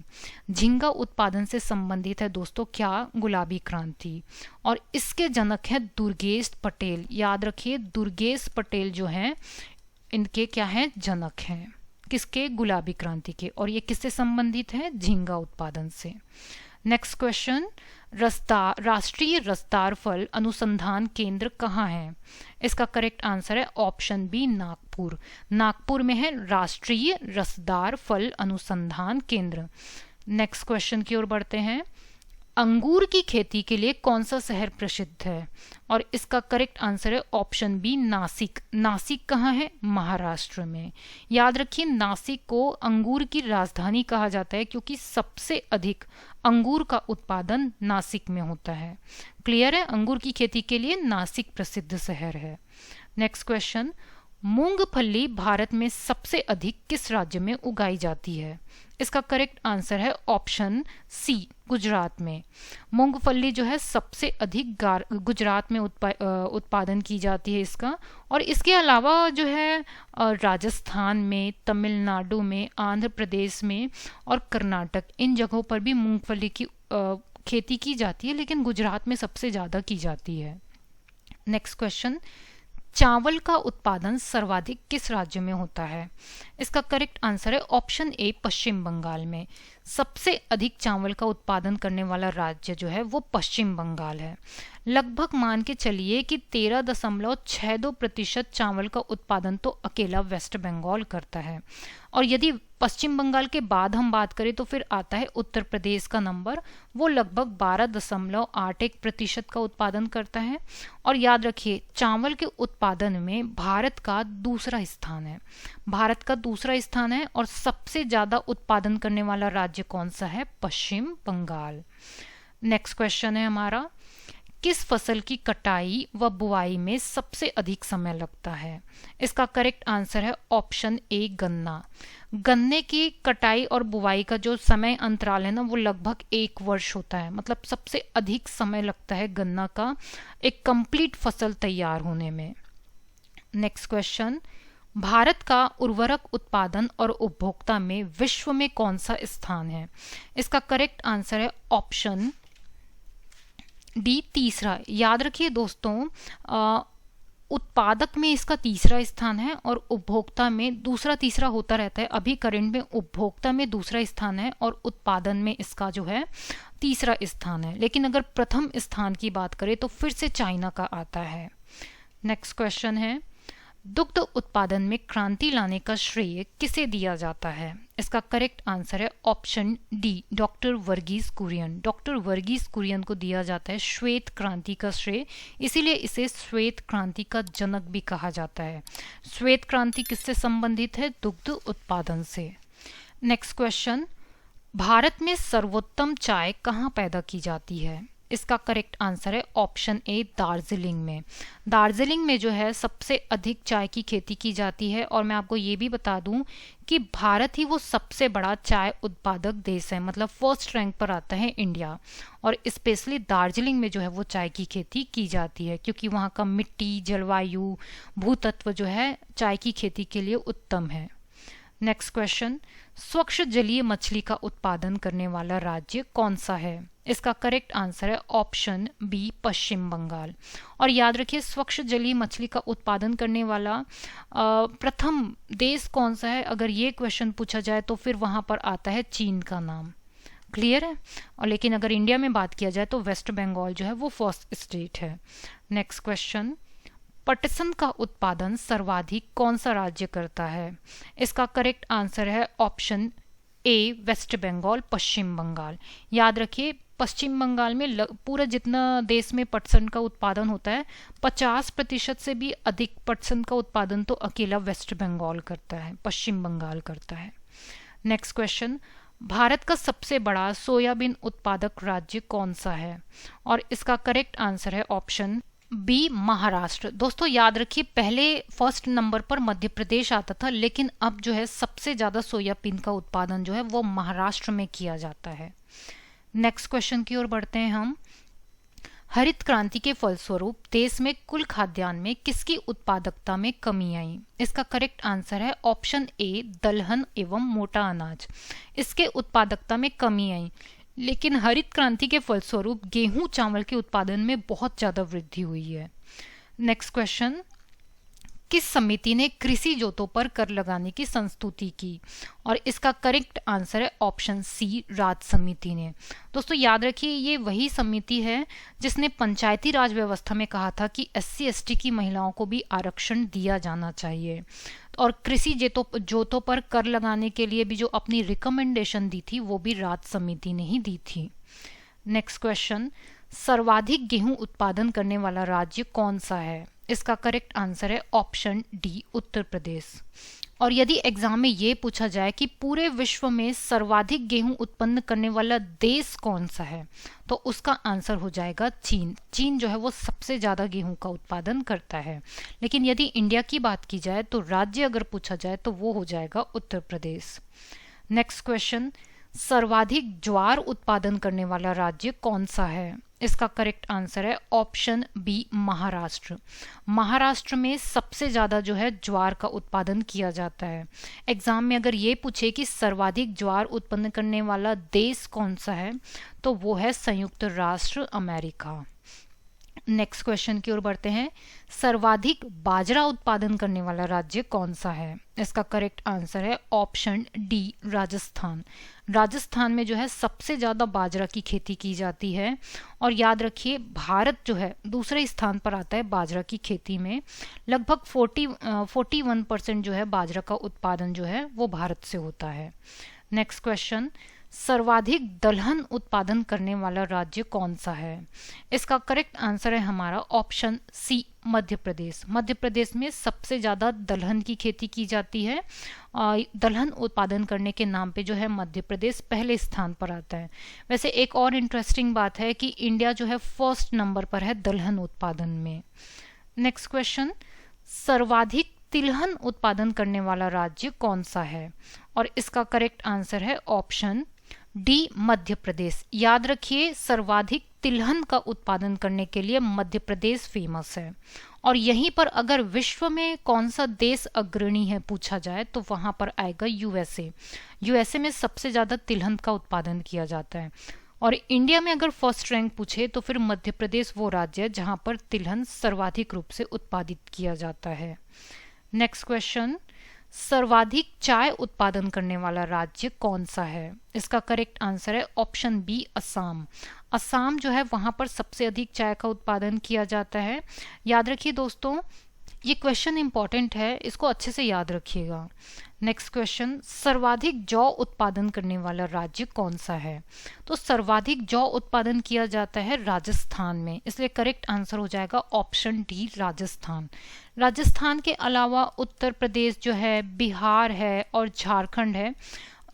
झींगा उत्पादन से संबंधित है दोस्तों क्या? गुलाबी क्रांति। और इसके जनक है दुर्गेश पटेल। याद रखिए, दुर्गेश पटेल जो हैं इनके क्या हैं? जनक हैं। किसके? गुलाबी क्रांति के। और ये किससे संबंधित है? झींगा उत्पादन से। नेक्स्ट क्वेश्चन, राष्ट्रीय रसदार फल अनुसंधान केंद्र कहाँ है? इसका करेक्ट आंसर है ऑप्शन बी, नागपुर। नागपुर में है राष्ट्रीय रसदार फल अनुसंधान केंद्र। नेक्स्ट क्वेश्चन की ओर बढ़ते हैं, अंगूर की खेती के लिए कौन सा शहर प्रसिद्ध है? और इसका करेक्ट आंसर है ऑप्शन बी, नासिक। नासिक कहाँ है? महाराष्ट्र में। याद रखिए, नासिक को अंगूर की राजधानी कहा जाता है क्योंकि सबसे अधिक अंगूर का उत्पादन नासिक में होता है। क्लियर है? अंगूर की खेती के लिए नासिक प्रसिद्ध शहर है। नेक्स्ट क्वेश्चन, मूंगफली भारत में सबसे अधिक किस राज्य में उगाई जाती है? इसका करेक्ट आंसर है ऑप्शन सी, गुजरात में। मूंगफली जो है सबसे अधिक गुजरात में उत्पादन की जाती है इसका। और इसके अलावा जो है राजस्थान में, तमिलनाडु में, आंध्र प्रदेश में और कर्नाटक, इन जगहों पर भी मूंगफली की खेती की जाती है, लेकिन गुजरात में सबसे ज़्यादा की जाती है। नेक्स्ट क्वेश्चन, चावल का उत्पादन सर्वाधिक किस राज्य में होता है? इसका करेक्ट आंसर है ऑप्शन ए, पश्चिम बंगाल में। सबसे अधिक चावल का उत्पादन करने वाला राज्य जो है वो पश्चिम बंगाल है। लगभग मान के चलिए कि 13.62% चावल का उत्पादन तो अकेला वेस्ट बंगाल करता है। और यदि पश्चिम बंगाल के बाद हम बात करें तो फिर आता है उत्तर प्रदेश का नंबर, वो लगभग 12.81% का उत्पादन करता है। और याद रखिए, चावल के उत्पादन में भारत का दूसरा स्थान है। भारत का दूसरा स्थान है और सबसे ज़्यादा उत्पादन करने वाला राज्य कौन सा है? पश्चिम बंगाल। नेक्स्ट क्वेश्चन है हमारा, किस फसल की कटाई व बुआई में सबसे अधिक समय लगता है? इसका करेक्ट आंसर है ऑप्शन ए, गन्ना। गन्ने की कटाई और बुआई का जो समय अंतराल है ना वो लगभग 1 वर्ष होता है। मतलब सबसे अधिक समय लगता है गन्ना का एक कंप्लीट फसल तैयार होने में। नेक्स्ट क्वेश्चन, भारत का उर्वरक उत्पादन और उपभोक्ता में विश्व में कौन सा स्थान है? इसका करेक्ट आंसर है ऑप्शन डी तीसरा। याद रखिए दोस्तों, उत्पादक में इसका तीसरा स्थान है और उपभोक्ता में दूसरा तीसरा होता रहता है। अभी करंट में उपभोक्ता में दूसरा स्थान है और उत्पादन में इसका जो है तीसरा स्थान है। लेकिन अगर प्रथम स्थान की बात करें तो फिर से चाइना का आता है। नेक्स्ट क्वेश्चन है, दुग्ध उत्पादन में क्रांति लाने का श्रेय किसे दिया जाता है? इसका करेक्ट आंसर है option D, doctor Verghese Kurien. Doctor Verghese Kurien को दिया जाता है श्वेत क्रांति का श्रेय, इसीलिए इसे श्वेत क्रांति का जनक भी कहा जाता है। श्वेत क्रांति किससे संबंधित है? दुग्ध उत्पादन से। नेक्स्ट क्वेश्चन, भारत में सर्वोत्तम चाय कहाँ पैदा की जाती है? इसका करेक्ट आंसर है ऑप्शन ए, दार्जिलिंग में। दार्जिलिंग में जो है सबसे अधिक चाय की खेती की जाती है। और मैं आपको ये भी बता दूं कि भारत ही वो सबसे बड़ा चाय उत्पादक देश है, मतलब फर्स्ट रैंक पर आता है इंडिया। और स्पेशली दार्जिलिंग में जो है वो चाय की खेती की जाती है, क्योंकि वहाँ का मिट्टी, जलवायु, भूतत्व जो है चाय की खेती के लिए उत्तम है। नेक्स्ट क्वेश्चन, स्वच्छ जलीय मछली का उत्पादन करने वाला राज्य कौन सा है? इसका करेक्ट आंसर है ऑप्शन बी, पश्चिम बंगाल। और याद रखिए, स्वच्छ जलीय मछली का उत्पादन करने वाला प्रथम देश कौन सा है, अगर ये क्वेश्चन पूछा जाए तो फिर वहां पर आता है चीन का नाम। क्लियर है? और लेकिन अगर इंडिया में बात किया जाए तो वेस्ट बंगाल जो है वो फर्स्ट स्टेट है। नेक्स्ट क्वेश्चन, पटसन का उत्पादन सर्वाधिक कौन सा राज्य करता है? इसका करेक्ट आंसर है ऑप्शन ए, वेस्ट बंगाल, पश्चिम बंगाल। याद रखिए, पश्चिम बंगाल में पूरा जितना देश में पटसन का उत्पादन होता है 50% से भी अधिक पटसन का उत्पादन तो अकेला वेस्ट बंगाल करता है, पश्चिम बंगाल करता है। नेक्स्ट क्वेश्चन, भारत का सबसे बड़ा सोयाबीन उत्पादक राज्य कौन सा है? और इसका करेक्ट आंसर है ऑप्शन बी, महाराष्ट्र। दोस्तों याद रखिए, पहले फर्स्ट नंबर पर मध्य प्रदेश आता था, लेकिन अब जो है सबसे ज्यादा सोयाबीन का उत्पादन जो है वो महाराष्ट्र में किया जाता है। नेक्स्ट क्वेश्चन की ओर बढ़ते हैं हम। हरित क्रांति के फलस्वरूप देश में कुल खाद्यान्न में किसकी उत्पादकता में कमी आई? इसका करेक्ट आंसर है ऑप्शन ए, दलहन एवं मोटा अनाज। इसके उत्पादकता में कमी आई, लेकिन हरित क्रांति के फलस्वरूप गेहूं चावल के उत्पादन में बहुत ज्यादा वृद्धि हुई है। नेक्स्ट क्वेश्चन, किस समिति ने कृषि जोतों पर कर लगाने की संस्तुति की? और इसका करेक्ट आंसर है ऑप्शन सी, राज समिति ने। दोस्तों याद रखिए, ये वही समिति है जिसने पंचायती राज व्यवस्था में कहा था कि SC/ST की महिलाओं को भी आरक्षण दिया जाना चाहिए। और कृषि जोतों पर कर लगाने के लिए भी जो अपनी रिकमेंडेशन दी थी वो भी राज समिति ने ही दी थी। नेक्स्ट क्वेश्चन, सर्वाधिक गेहूं उत्पादन करने वाला राज्य कौन सा है? इसका करेक्ट आंसर है ऑप्शन डी, उत्तर प्रदेश। और यदि एग्जाम में ये पूछा जाए कि पूरे विश्व में सर्वाधिक गेहूं उत्पन्न करने वाला देश कौन सा है, तो उसका आंसर हो जाएगा चीन। चीन जो है वो सबसे ज्यादा गेहूं का उत्पादन करता है। लेकिन यदि इंडिया की बात की जाए तो राज्य अगर पूछा जाए तो वो हो जाएगा उत्तर प्रदेश। नेक्स्ट क्वेश्चन, सर्वाधिक ज्वार उत्पादन करने वाला राज्य कौन सा है? इसका करेक्ट आंसर है ऑप्शन बी, महाराष्ट्र। महाराष्ट्र में सबसे ज्यादा जो है ज्वार का उत्पादन किया जाता है। एग्जाम में अगर ये पूछे कि सर्वाधिक ज्वार उत्पन्न करने वाला देश कौन सा है, तो वो है संयुक्त राष्ट्र अमेरिका। नेक्स्ट क्वेश्चन की ओर बढ़ते हैं। सर्वाधिक बाजरा उत्पादन करने वाला राज्य कौन सा है? इसका करेक्ट आंसर है ऑप्शन डी, राजस्थान। राजस्थान में जो है सबसे ज्यादा बाजरा की खेती की जाती है। और याद रखिए, भारत जो है दूसरे स्थान पर आता है बाजरा की खेती में। लगभग 41% जो है बाजरा का उत्पादन जो है वो भारत से होता है। नेक्स्ट क्वेश्चन, सर्वाधिक दलहन उत्पादन करने वाला राज्य कौन सा है? इसका करेक्ट आंसर है हमारा ऑप्शन सी, मध्य प्रदेश। मध्य प्रदेश में सबसे ज्यादा दलहन की खेती की जाती है। दलहन उत्पादन करने के नाम पे जो है मध्य प्रदेश पहले स्थान पर आता है। वैसे एक और इंटरेस्टिंग बात है कि इंडिया जो है फर्स्ट नंबर पर है दलहन उत्पादन में। नेक्स्ट क्वेश्चन, सर्वाधिक तिलहन उत्पादन करने वाला राज्य कौन सा है? और इसका करेक्ट आंसर है ऑप्शन डी, मध्य प्रदेश। याद रखिए, सर्वाधिक तिलहन का उत्पादन करने के लिए मध्य प्रदेश फेमस है। और यहीं पर अगर विश्व में कौन सा देश अग्रणी है पूछा जाए तो वहां पर आएगा USA। USA में सबसे ज्यादा तिलहन का उत्पादन किया जाता है। और इंडिया में अगर फर्स्ट रैंक पूछे तो फिर मध्य प्रदेश वो राज्य है जहां पर तिलहन सर्वाधिक रूप से उत्पादित किया जाता है। नेक्स्ट क्वेश्चन, सर्वाधिक चाय उत्पादन करने वाला राज्य कौन सा है? इसका करेक्ट आंसर है ऑप्शन बी, असम। असम जो है वहां पर सबसे अधिक चाय का उत्पादन किया जाता है। याद रखिए दोस्तों, ये क्वेश्चन इंपॉर्टेंट है, इसको अच्छे से याद रखिएगा। नेक्स्ट क्वेश्चन, सर्वाधिक जौ उत्पादन करने वाला राज्य कौन सा है? तो सर्वाधिक जौ उत्पादन किया जाता है राजस्थान में, इसलिए करेक्ट आंसर हो जाएगा ऑप्शन डी, राजस्थान। राजस्थान के अलावा उत्तर प्रदेश जो है, बिहार है और झारखंड है,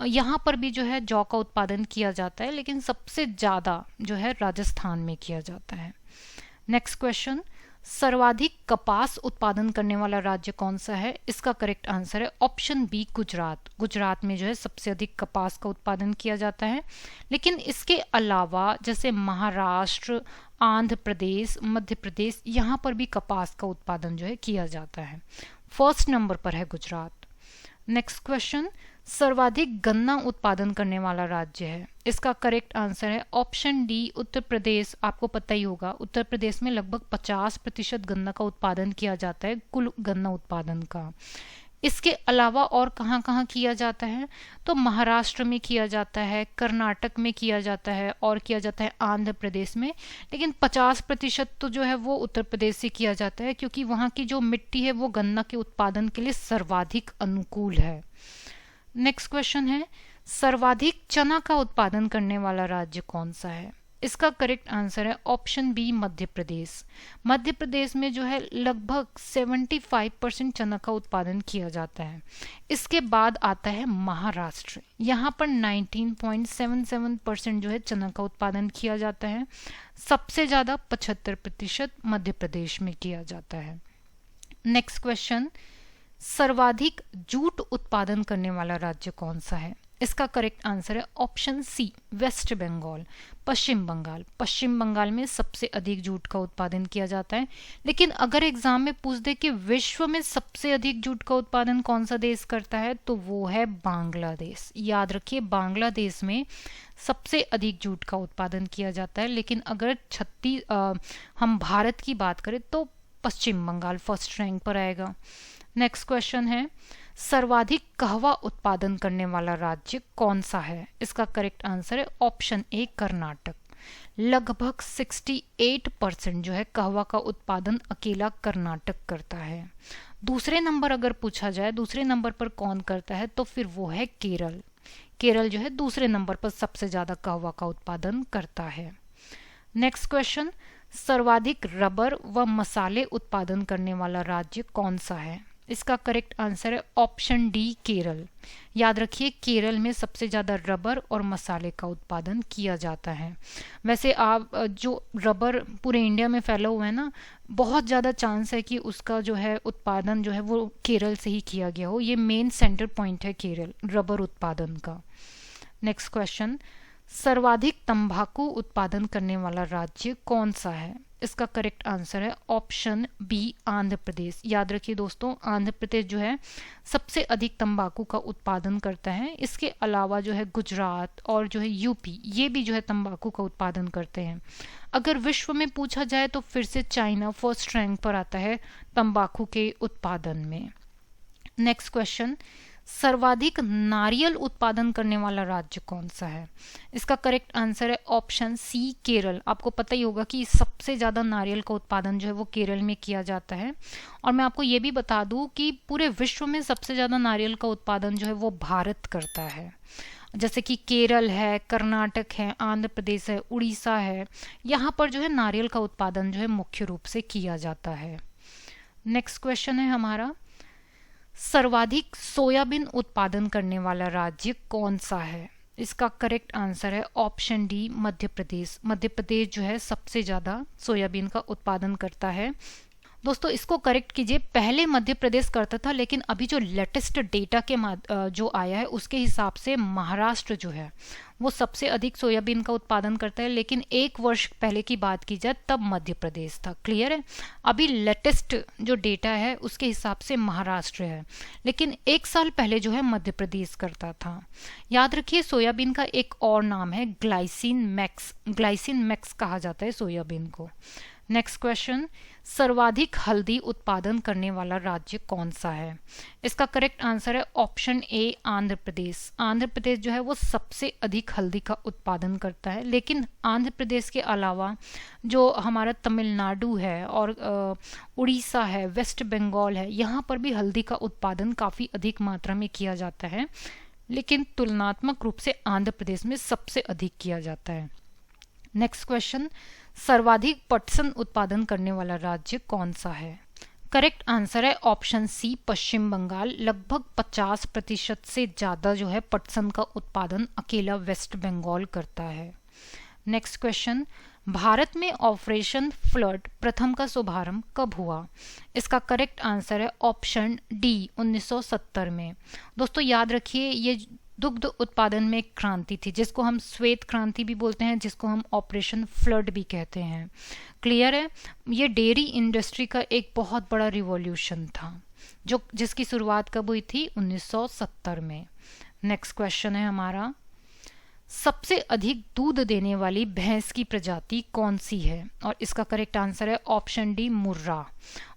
यहाँ पर भी जो है जौ का उत्पादन किया जाता है, लेकिन सबसे ज़्यादा जो है राजस्थान में किया जाता है। नेक्स्ट क्वेश्चन, सर्वाधिक कपास उत्पादन करने वाला राज्य कौन सा है? इसका करेक्ट आंसर है ऑप्शन बी, गुजरात। गुजरात में जो है सबसे अधिक कपास का उत्पादन किया जाता है, लेकिन इसके अलावा जैसे महाराष्ट्र, आंध्र प्रदेश, मध्य प्रदेश, यहाँ पर भी कपास का उत्पादन जो है किया जाता है। फर्स्ट नंबर पर है गुजरात। नेक्स्ट क्वेश्चन, सर्वाधिक गन्ना उत्पादन करने वाला राज्य है? इसका करेक्ट आंसर है ऑप्शन डी, उत्तर प्रदेश। आपको पता ही होगा, उत्तर प्रदेश में लगभग 50% गन्ना का उत्पादन किया जाता है, कुल गन्ना उत्पादन का। इसके अलावा और कहाँ कहाँ किया जाता है? तो महाराष्ट्र में किया जाता है, कर्नाटक में किया जाता है और किया जाता है आंध्र प्रदेश में, लेकिन 50% तो जो है वो उत्तर प्रदेश से किया जाता है, क्योंकि वहाँ की जो मिट्टी है वो गन्ना के उत्पादन के लिए सर्वाधिक अनुकूल है। नेक्स्ट क्वेश्चन है, सर्वाधिक चना का उत्पादन करने वाला राज्य कौन सा है? इसका करेक्ट आंसर है ऑप्शन बी, मध्य प्रदेश। मध्य प्रदेश में जो है लगभग 75% चना का उत्पादन किया जाता है। इसके बाद आता है महाराष्ट्र, यहाँ पर 19.77% जो है चना का उत्पादन किया जाता है। सबसे ज़्यादा 75% मध्य प्रदेश में किया जाता है। नेक्स्ट क्वेश्चन, सर्वाधिक जूट उत्पादन करने वाला राज्य कौन सा है? इसका करेक्ट आंसर है ऑप्शन सी, वेस्ट बंगाल, पश्चिम बंगाल। पश्चिम बंगाल में सबसे अधिक जूट का उत्पादन किया जाता है। लेकिन अगर एग्जाम में पूछ दे कि विश्व में सबसे अधिक जूट का उत्पादन कौन सा देश करता है, तो वो है बांग्लादेश। याद रखिए, बांग्लादेश में सबसे अधिक जूट का उत्पादन किया जाता है। लेकिन अगर हम भारत की बात करें तो पश्चिम बंगाल फर्स्ट रैंक पर आएगा। नेक्स्ट क्वेश्चन है, सर्वाधिक कहवा उत्पादन करने वाला राज्य कौन सा है? इसका करेक्ट आंसर है ऑप्शन ए, कर्नाटक। लगभग 68% जो है कहवा का उत्पादन अकेला कर्नाटक करता है। दूसरे नंबर अगर पूछा जाए दूसरे नंबर पर कौन करता है, तो फिर वो है केरल। केरल जो है दूसरे नंबर पर सबसे ज्यादा कहवा का उत्पादन करता है। नेक्स्ट क्वेश्चन, सर्वाधिक रबर व मसाले उत्पादन करने वाला राज्य कौन सा है? इसका करेक्ट आंसर है ऑप्शन डी, केरल। याद रखिए, केरल में सबसे ज़्यादा रबर और मसाले का उत्पादन किया जाता है। वैसे आप जो रबर पूरे इंडिया में फैला हुआ है ना, बहुत ज़्यादा चांस है कि उसका जो है उत्पादन जो है वो केरल से ही किया गया हो। ये मेन सेंटर पॉइंट है केरल रबर उत्पादन का। नेक्स्ट क्वेश्चन, सर्वाधिक तंबाकू उत्पादन करने वाला राज्य कौन सा है? इसका करेक्ट आंसर है ऑप्शन बी, आंध्र प्रदेश। याद रखिए दोस्तों, आंध्र प्रदेश जो है सबसे अधिक तंबाकू का उत्पादन करता है। इसके अलावा जो है गुजरात और जो है यूपी, ये भी जो है तंबाकू का उत्पादन करते हैं। अगर विश्व में पूछा जाए तो फिर से चाइना फर्स्ट रैंक पर आता है तंबाकू के उत्पादन में। नेक्स्ट क्वेश्चन, सर्वाधिक नारियल उत्पादन करने वाला राज्य कौन सा है? इसका करेक्ट आंसर है ऑप्शन सी, केरल। आपको पता ही होगा कि सबसे ज़्यादा नारियल का उत्पादन जो है वो केरल में किया जाता है। और मैं आपको ये भी बता दूं कि पूरे विश्व में सबसे ज़्यादा नारियल का उत्पादन जो है वो भारत करता है। जैसे कि केरल है, कर्नाटक है, आंध्र प्रदेश है, उड़ीसा है, यहाँ पर जो है नारियल का उत्पादन जो है मुख्य रूप से किया जाता है। नेक्स्ट क्वेश्चन है हमारा, सर्वाधिक सोयाबीन उत्पादन करने वाला राज्य कौन सा है? इसका करेक्ट आंसर है ऑप्शन डी, मध्य प्रदेश। मध्य प्रदेश जो है सबसे ज़्यादा सोयाबीन का उत्पादन करता है। दोस्तों इसको करेक्ट कीजिए, पहले मध्य प्रदेश करता था, लेकिन अभी जो लेटेस्ट डेटा के जो आया है उसके हिसाब से महाराष्ट्र जो है वो सबसे अधिक सोयाबीन का उत्पादन करता है, लेकिन एक वर्ष पहले की बात की जाए तब मध्य प्रदेश था। क्लियर है? अभी लेटेस्ट जो डेटा है उसके हिसाब से महाराष्ट्र है, लेकिन एक साल पहले जो है मध्य प्रदेश करता था। याद रखिए सोयाबीन का एक और नाम है ग्लाइसिन मैक्स, ग्लाइसिन मैक्स कहा जाता है सोयाबीन को। नेक्स्ट क्वेश्चन, सर्वाधिक हल्दी उत्पादन करने वाला राज्य कौन सा है? इसका करेक्ट आंसर है ऑप्शन ए आंध्र प्रदेश। आंध्र प्रदेश जो है वो सबसे अधिक हल्दी का उत्पादन करता है, लेकिन आंध्र प्रदेश के अलावा जो हमारा तमिलनाडु है और उड़ीसा है, वेस्ट बंगाल है, यहाँ पर भी हल्दी का उत्पादन काफ़ी अधिक मात्रा में किया जाता है, लेकिन तुलनात्मक रूप से आंध्र प्रदेश में सबसे अधिक किया जाता है। नेक्स्ट क्वेश्चन, सर्वाधिक पटसन उत्पादन करने वाला राज्य कौन सा है? करेक्ट आंसर है ऑप्शन सी पश्चिम बंगाल। लगभग 50% से ज़्यादा जो है पटसन का उत्पादन अकेला वेस्ट बंगाल करता है। नेक्स्ट क्वेश्चन, भारत में ऑपरेशन फ्लड प्रथम का शुभारंभ कब हुआ? इसका करेक्ट आंसर है ऑप्शन डी 1970 में। दोस्तों याद रखिए ये दुग्ध उत्पादन में एक क्रांति थी जिसको हम श्वेत क्रांति भी बोलते हैं, जिसको हम ऑपरेशन फ्लड भी कहते हैं। क्लियर है? ये डेयरी इंडस्ट्री का एक बहुत बड़ा रिवॉल्यूशन था जिसकी शुरुआत कब हुई थी? 1970 में। नेक्स्ट क्वेश्चन है हमारा, सबसे अधिक दूध देने वाली भैंस की प्रजाति कौन सी है? और इसका करेक्ट आंसर है ऑप्शन डी मुर्रा।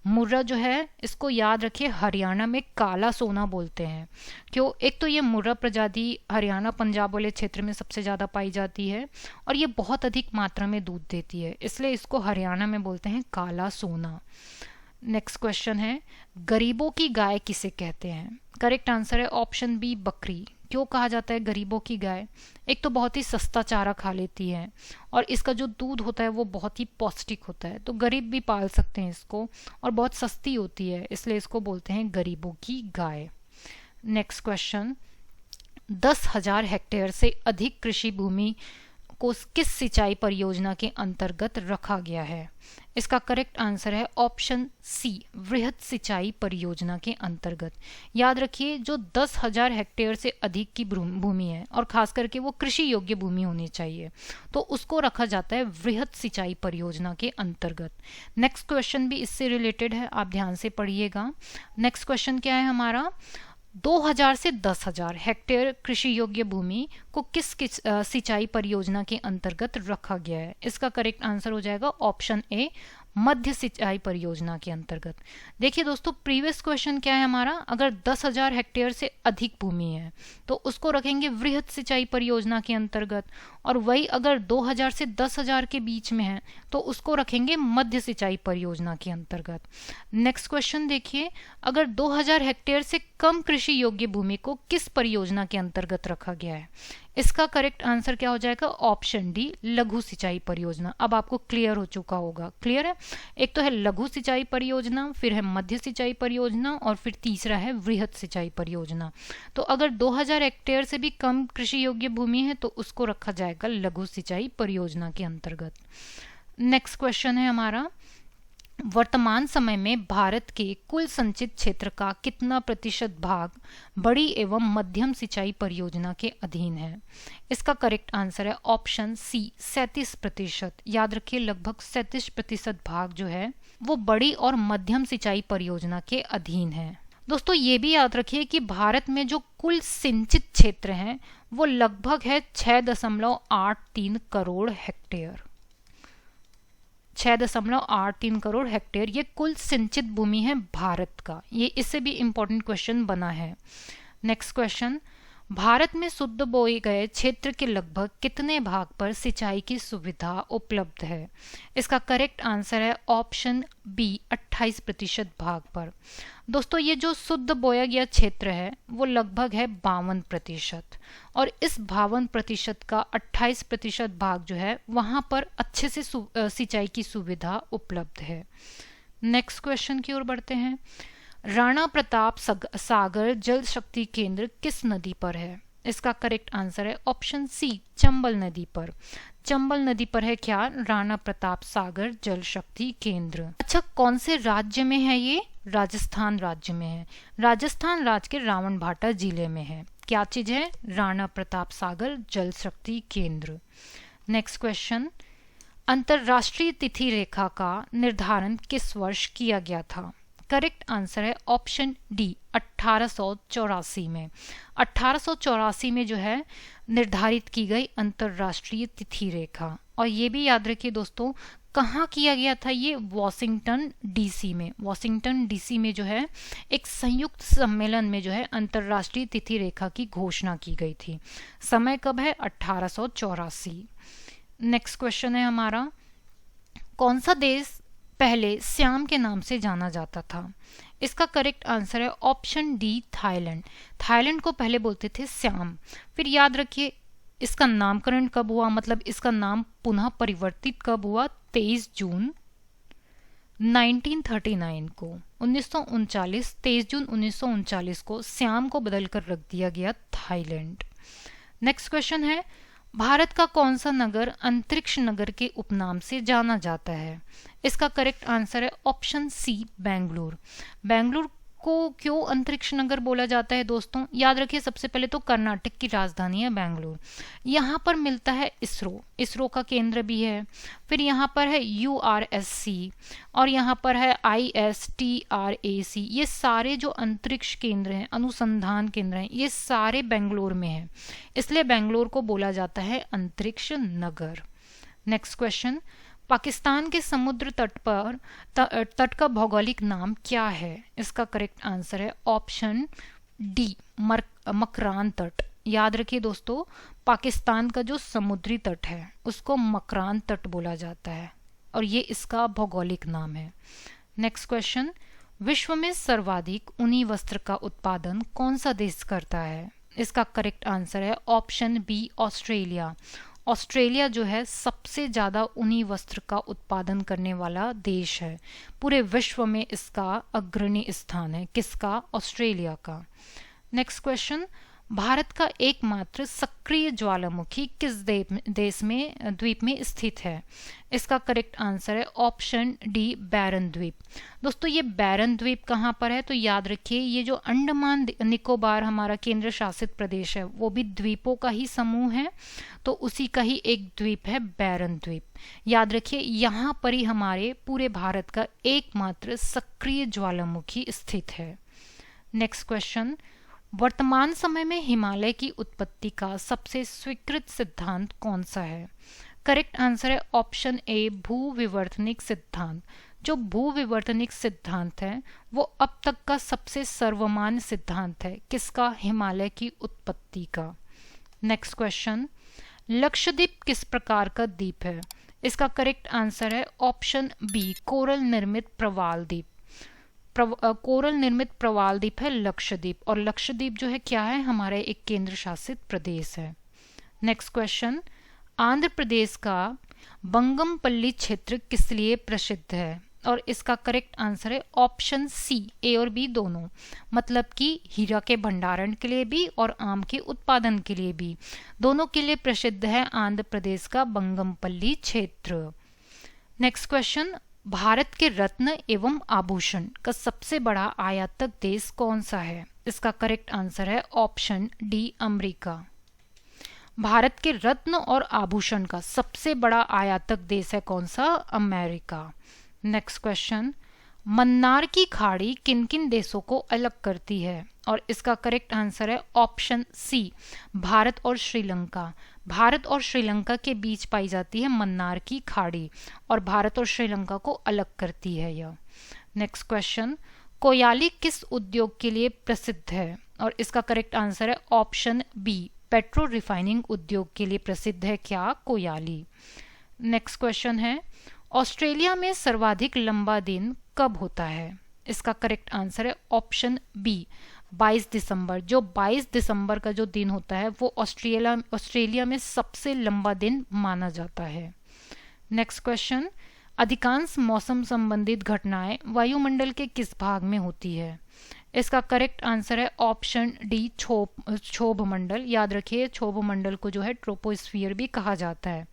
मुर्रा जो है इसको याद रखिए हरियाणा में काला सोना बोलते हैं। क्यों? एक तो ये मुर्रा प्रजाति हरियाणा पंजाब वाले क्षेत्र में सबसे ज़्यादा पाई जाती है और ये बहुत अधिक मात्रा में दूध देती है, इसलिए इसको हरियाणा में बोलते हैं काला सोना। नेक्स्ट क्वेश्चन है, गरीबों की गाय किसे कहते हैं? करेक्ट आंसर है ऑप्शन बी बकरी। क्यों कहा जाता है गरीबों की गाय? एक तो बहुत ही सस्ता चारा खा लेती है और इसका जो दूध होता है वो बहुत ही पौष्टिक होता है, तो गरीब भी पाल सकते हैं इसको, और बहुत सस्ती होती है, इसलिए इसको बोलते हैं गरीबों की गाय। नेक्स्ट क्वेश्चन, 10,000 हेक्टेयर से अधिक कृषि भूमि को किस सिंचाई परियोजना के अंतर्गत रखा गया है? इसका करेक्ट आंसर है ऑप्शन सी वृहद सिंचाई परियोजना के अंतर्गत। याद रखिए जो 10,000 हेक्टेयर से अधिक की भूमि है और खास करके वो कृषि योग्य भूमि होनी चाहिए, तो उसको रखा जाता है वृहद सिंचाई परियोजना के अंतर्गत। नेक्स्ट क्वेश्चन भी इससे रिलेटेड है, आप ध्यान से पढ़िएगा। नेक्स्ट क्वेश्चन क्या है हमारा, 2000 से 10,000 हेक्टेयर कृषि योग्य भूमि को किस सिंचाई परियोजना के अंतर्गत रखा गया है? इसका करेक्ट आंसर हो जाएगा ऑप्शन ए मध्य सिंचाई परियोजना के अंतर्गत। देखिए दोस्तों प्रीवियस क्वेश्चन क्या है हमारा, अगर 10,000 हेक्टेयर से अधिक भूमि है तो उसको रखेंगे वृहद सिंचाई परियोजना के अंतर्गत, और वही अगर 2000 से 10,000 के बीच में है तो उसको रखेंगे मध्य सिंचाई परियोजना के अंतर्गत। नेक्स्ट क्वेश्चन देखिए, अगर 2000 हेक्टेयर से कम कृषि योग्य भूमि को किस परियोजना के अंतर्गत रखा गया है? इसका करेक्ट आंसर क्या हो जाएगा ऑप्शन डी लघु सिंचाई परियोजना। अब आपको क्लियर हो चुका होगा। क्लियर है? एक तो है लघु सिंचाई परियोजना, फिर है मध्य सिंचाई परियोजना, और फिर तीसरा है वृहद सिंचाई परियोजना। तो अगर 2000 हेक्टेयर से भी कम कृषि योग्य भूमि है तो उसको रखा जाएगा लघु सिंचाई परियोजना के अंतर्गत। नेक्स्ट क्वेश्चन है हमारा, वर्तमान समय में भारत के कुल संचित क्षेत्र का कितना प्रतिशत भाग बड़ी एवं मध्यम सिंचाई परियोजना के अधीन है? इसका करेक्ट आंसर है ऑप्शन सी 37%। याद रखिए लगभग 37% भाग जो है वो बड़ी और मध्यम सिंचाई परियोजना के अधीन है। दोस्तों ये भी याद रखिए कि भारत में जो कुल सिंचित क्षेत्र है वो लगभग है 6.83 करोड़ हेक्टेयर। 6.83 करोड़ हेक्टेयर ये कुल सिंचित भूमि है भारत का। ये इससे भी इंपॉर्टेंट क्वेश्चन बना है। नेक्स्ट क्वेश्चन, भारत में शुद्ध बोए गए क्षेत्र के लगभग कितने भाग पर सिंचाई की सुविधा उपलब्ध है? इसका करेक्ट आंसर है ऑप्शन बी 28% भाग पर। दोस्तों ये जो शुद्ध बोया गया क्षेत्र है वो लगभग है 52%, और इस 52% का 28% भाग जो है वहाँ पर अच्छे से सिंचाई की सुविधा उपलब्ध है। नेक्स्ट क्वेश्चन की ओर बढ़ते हैं। राणा प्रताप सागर जल शक्ति केंद्र किस नदी पर है? इसका करेक्ट आंसर है ऑप्शन सी, चंबल नदी पर। चंबल नदी पर है क्या? राणा प्रताप सागर जल शक्ति केंद्र। अच्छा, कौन से राज्य में है ये? राजस्थान राज्य में है। राजस्थान राज्य के रावणभाटा जिले में है। क्या चीज है? राणा प्रताप सागर जल शक्ति केंद्र। नेक्स्ट क्वेश्चन, अंतरराष्ट्रीय तिथि रेखा का निर्धारण किस वर्ष किया गया था? करेक्ट आंसर है ऑप्शन डी, 1884 में। 1884 में जो है निर्धारित की गई अंतरराष्ट्रीय तिथि रेखा। और ये भी याद रखिए दोस्तों, कहाँ किया गया था ये? वॉशिंगटन डीसी में। वॉशिंगटन डीसी में जो है एक संयुक्त सम्मेलन में जो है अंतरराष्ट्रीय तिथि रेखा की घोषणा की गई थी। समय कब है? 1884। नेक्स्ट क्वेश्चन है हमारा, कौन सा देश पहले श्याम के नाम से जाना जाता था? इसका करेक्ट आंसर है ऑप्शन डी, थाईलैंड। थाईलैंड को पहले बोलते थे श्याम। फिर याद रखिए इसका नामकरण कब हुआ, मतलब इसका नाम पुनः परिवर्तित कब हुआ? 23 जून 1939 को, 1939, 23 जून 1939 को श्याम को बदलकर रख दिया गया थाईलैंड। नेक्स्ट क्वेश्चन है, भारत का कौन सा नगर अंतरिक्ष नगर के उपनाम से जाना जाता है? इसका करेक्ट आंसर है ऑप्शन सी, बेंगलुरु। बेंगलुरु को क्यों अंतरिक्ष नगर बोला जाता है दोस्तों? याद रखिए, सबसे पहले तो कर्नाटक की राजधानी है बेंगलुरु। यहाँ पर मिलता है इसरो, इसरो का केंद्र भी है। फिर यहाँ पर है URSC और यहाँ पर है ISTRAC। ये सारे जो अंतरिक्ष केंद्र हैं, अनुसंधान केंद्र हैं, ये सारे बेंगलुरु में हैं, इसलिए बेंगलुरु को बोला जाता है अंतरिक्ष नगर। नेक्स्ट क्वेश्चन, पाकिस्तान के समुद्र तट का भौगोलिक नाम क्या है? इसका करेक्ट आंसर है ऑप्शन डी, मकरान तट। याद रखिए दोस्तों, पाकिस्तान का जो समुद्री तट है उसको मकरान तट बोला जाता है और ये इसका भौगोलिक नाम है। नेक्स्ट क्वेश्चन, विश्व में सर्वाधिक ऊनी वस्त्र का उत्पादन कौन सा देश करता है? इसका करेक्ट आंसर है ऑप्शन बी, ऑस्ट्रेलिया। ऑस्ट्रेलिया जो है सबसे ज़्यादा ऊनी वस्त्र का उत्पादन करने वाला देश है। पूरे विश्व में इसका अग्रणी स्थान है। किसका? ऑस्ट्रेलिया का। नेक्स्ट क्वेश्चन, भारत का एकमात्र सक्रिय ज्वालामुखी किस देश में द्वीप में स्थित है? इसका करेक्ट आंसर है ऑप्शन डी, बैरन द्वीप। दोस्तों ये बैरन द्वीप कहाँ पर है? तो याद रखिए, ये जो अंडमान निकोबार हमारा केंद्र शासित प्रदेश है वो भी द्वीपों का ही समूह है, तो उसी का ही एक द्वीप है बैरन द्वीप। याद रखिए, यहाँ पर ही हमारे पूरे भारत का एकमात्र सक्रिय ज्वालामुखी स्थित है। नेक्स्ट क्वेश्चन, वर्तमान समय में हिमालय की उत्पत्ति का सबसे स्वीकृत सिद्धांत कौन सा है? करेक्ट आंसर है ऑप्शन ए, भूविवर्तनिक सिद्धांत। जो भूविवर्तनिक सिद्धांत है वो अब तक का सबसे सर्वमान्य सिद्धांत है। किसका? हिमालय की उत्पत्ति का। नेक्स्ट क्वेश्चन, लक्षद्वीप किस प्रकार का द्वीप है? इसका करेक्ट आंसर है ऑप्शन बी, कोरल निर्मित प्रवाल द्वीप। कोरल निर्मित प्रवाल द्वीप है लक्षद्वीप, और लक्षद्वीप जो है क्या है? हमारे एक केंद्र शासित प्रदेश है। नेक्स्ट क्वेश्चन, आंध्र प्रदेश का बंगमपल्ली क्षेत्र किस लिए प्रसिद्ध है? और इसका करेक्ट आंसर है ऑप्शन सी, ए और बी दोनों, मतलब कि हीरा के भंडारण के लिए भी और आम के उत्पादन के लिए भी, दोनों के लिए प्रसिद्ध है आंध्र प्रदेश का बंगमपल्ली क्षेत्र। नेक्स्ट क्वेश्चन, भारत के रत्न एवं आभूषण का सबसे बड़ा आयातक देश कौन सा है? इसका करेक्ट आंसर है ऑप्शन डी, अमेरिका। भारत के रत्न और आभूषण का सबसे बड़ा आयातक देश है कौन सा? अमेरिका। नेक्स्ट क्वेश्चन, मन्नार की खाड़ी किन किन देशों को अलग करती है? और इसका करेक्ट आंसर है ऑप्शन सी, भारत और श्रीलंका। भारत और श्रीलंका के बीच पाई जाती है मन्नार की खाड़ी, और भारत और श्रीलंका को अलग करती है यह। नेक्स्ट क्वेश्चन, कोयाली किस उद्योग के लिए प्रसिद्ध है? और इसका करेक्ट आंसर है ऑप्शन बी, पेट्रो रिफाइनिंग उद्योग के लिए प्रसिद्ध है क्या? कोयाली। नेक्स्ट क्वेश्चन है, ऑस्ट्रेलिया में सर्वाधिक लंबा दिन कब होता है? इसका करेक्ट आंसर है ऑप्शन बी, 22 दिसंबर। जो 22 दिसंबर का जो दिन होता है वो ऑस्ट्रेलिया में सबसे लंबा दिन माना जाता है। नेक्स्ट क्वेश्चन, अधिकांश मौसम संबंधित घटनाएं वायुमंडल के किस भाग में होती है? इसका करेक्ट आंसर है ऑप्शन डी, क्षोभ मंडल। याद रखिए क्षोभ मंडल को जो है ट्रोपोस्फियर भी कहा जाता है।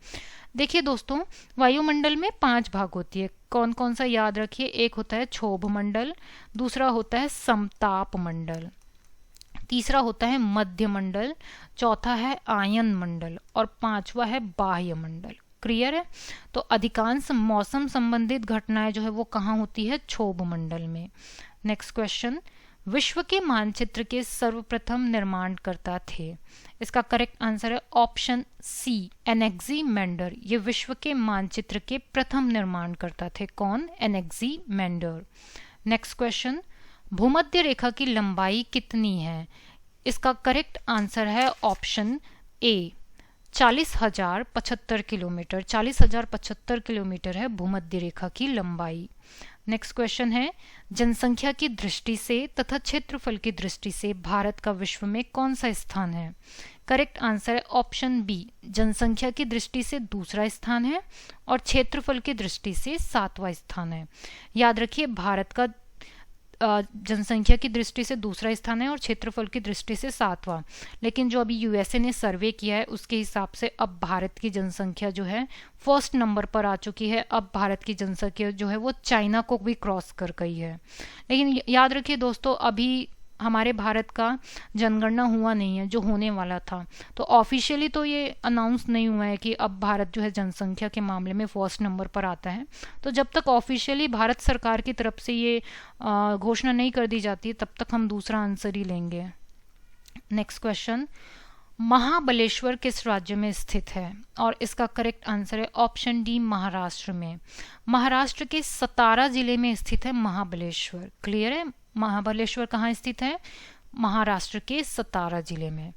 देखिए दोस्तों, वायुमंडल में 5 भाग होती है। कौन कौन सा याद रखिए, एक होता है क्षोभ मंडल, दूसरा होता है समताप मंडल, तीसरा होता है मध्य मंडल, चौथा है आयन मंडल और पांचवा है बाह्य मंडल। क्लियर है? तो अधिकांश मौसम संबंधित घटनाएं जो है वो कहाँ होती है? क्षोभ मंडल में। नेक्स्ट क्वेश्चन, विश्व के मानचित्र के सर्वप्रथम निर्माणकर्ता थे। इसका करेक्ट आंसर है ऑप्शन सी, एनेक्सीमेंडर। ये विश्व के मानचित्र के प्रथम निर्माणकर्ता थे। कौन? एनेक्सीमेंडर। नेक्स्ट क्वेश्चन, भूमध्य रेखा की लंबाई कितनी है? इसका करेक्ट आंसर है ऑप्शन ए, 40,075 किलोमीटर। 40,075 किलोमीटर है भूमध्य रेखा की लंबाई। नेक्स्ट क्वेश्चन है, जनसंख्या की दृष्टि से तथा क्षेत्रफल की दृष्टि से भारत का विश्व में कौन सा स्थान है? करेक्ट आंसर है ऑप्शन बी, जनसंख्या की दृष्टि से दूसरा स्थान है और क्षेत्रफल की दृष्टि से 7वां स्थान है। याद रखिए, भारत का जनसंख्या की दृष्टि से दूसरा स्थान है और क्षेत्रफल की दृष्टि से 7वां। लेकिन जो अभी यूएसए ने सर्वे किया है उसके हिसाब से अब भारत की जनसंख्या जो है फर्स्ट नंबर पर आ चुकी है। अब भारत की जनसंख्या जो है वो चाइना को भी क्रॉस कर गई है। लेकिन याद रखिए दोस्तों, अभी हमारे भारत का जनगणना हुआ नहीं है जो होने वाला था। तो ऑफिशियली तो ये अनाउंस नहीं हुआ है कि अब भारत जो है जनसंख्या के मामले में फर्स्ट नंबर पर आता है। तो जब तक ऑफिशियली भारत सरकार की तरफ से ये घोषणा नहीं कर दी जाती तब तक हम दूसरा आंसर ही लेंगे। नेक्स्ट क्वेश्चन, महाबलेश्वर किस राज्य में स्थित है? और इसका करेक्ट आंसर है ऑप्शन डी, महाराष्ट्र में। महाराष्ट्र के सतारा जिले में स्थित है महाबलेश्वर। क्लियर है? महाबलेश्वर कहाँ स्थित है? महाराष्ट्र के सतारा जिले में।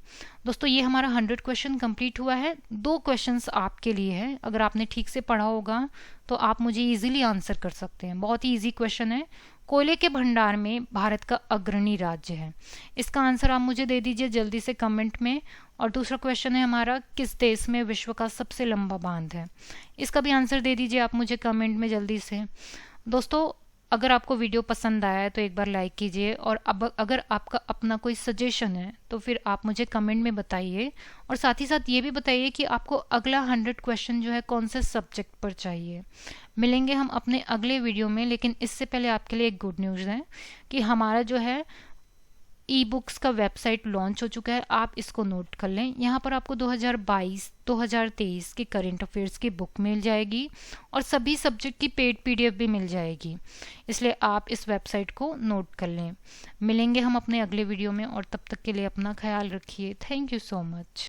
दोस्तों, ये हमारा 100 क्वेश्चन कंप्लीट हुआ है। 2 क्वेश्चंस आपके लिए है। अगर आपने ठीक से पढ़ा होगा तो आप मुझे इजीली आंसर कर सकते हैं। बहुत ही इजी क्वेश्चन है। कोयले के भंडार में भारत का अग्रणी राज्य है। इसका आंसर आप मुझे दे दीजिए जल्दी से कमेंट में। और दूसरा क्वेश्चन है हमारा, किस देश में विश्व का सबसे लंबा बांध है? इसका भी आंसर दे दीजिए आप मुझे कमेंट में जल्दी से। दोस्तों, अगर आपको वीडियो पसंद आया है तो एक बार लाइक कीजिए और अब अगर आपका अपना कोई सजेशन है तो फिर आप मुझे कमेंट में बताइए। और साथ ही साथ ये भी बताइए कि आपको अगला 100 क्वेश्चन जो है कौन से सब्जेक्ट पर चाहिए। मिलेंगे हम अपने अगले वीडियो में। लेकिन इससे पहले आपके लिए एक गुड न्यूज़ है कि हमारा जो है ई बुक्स का वेबसाइट लॉन्च हो चुका है। आप इसको नोट कर लें। यहाँ पर आपको 2022-2023 के करंट अफेयर्स की बुक मिल जाएगी और सभी सब्जेक्ट की पेड पीडीएफ भी मिल जाएगी। इसलिए आप इस वेबसाइट को नोट कर लें। मिलेंगे हम अपने अगले वीडियो में और तब तक के लिए अपना ख्याल रखिए। Thank you so much.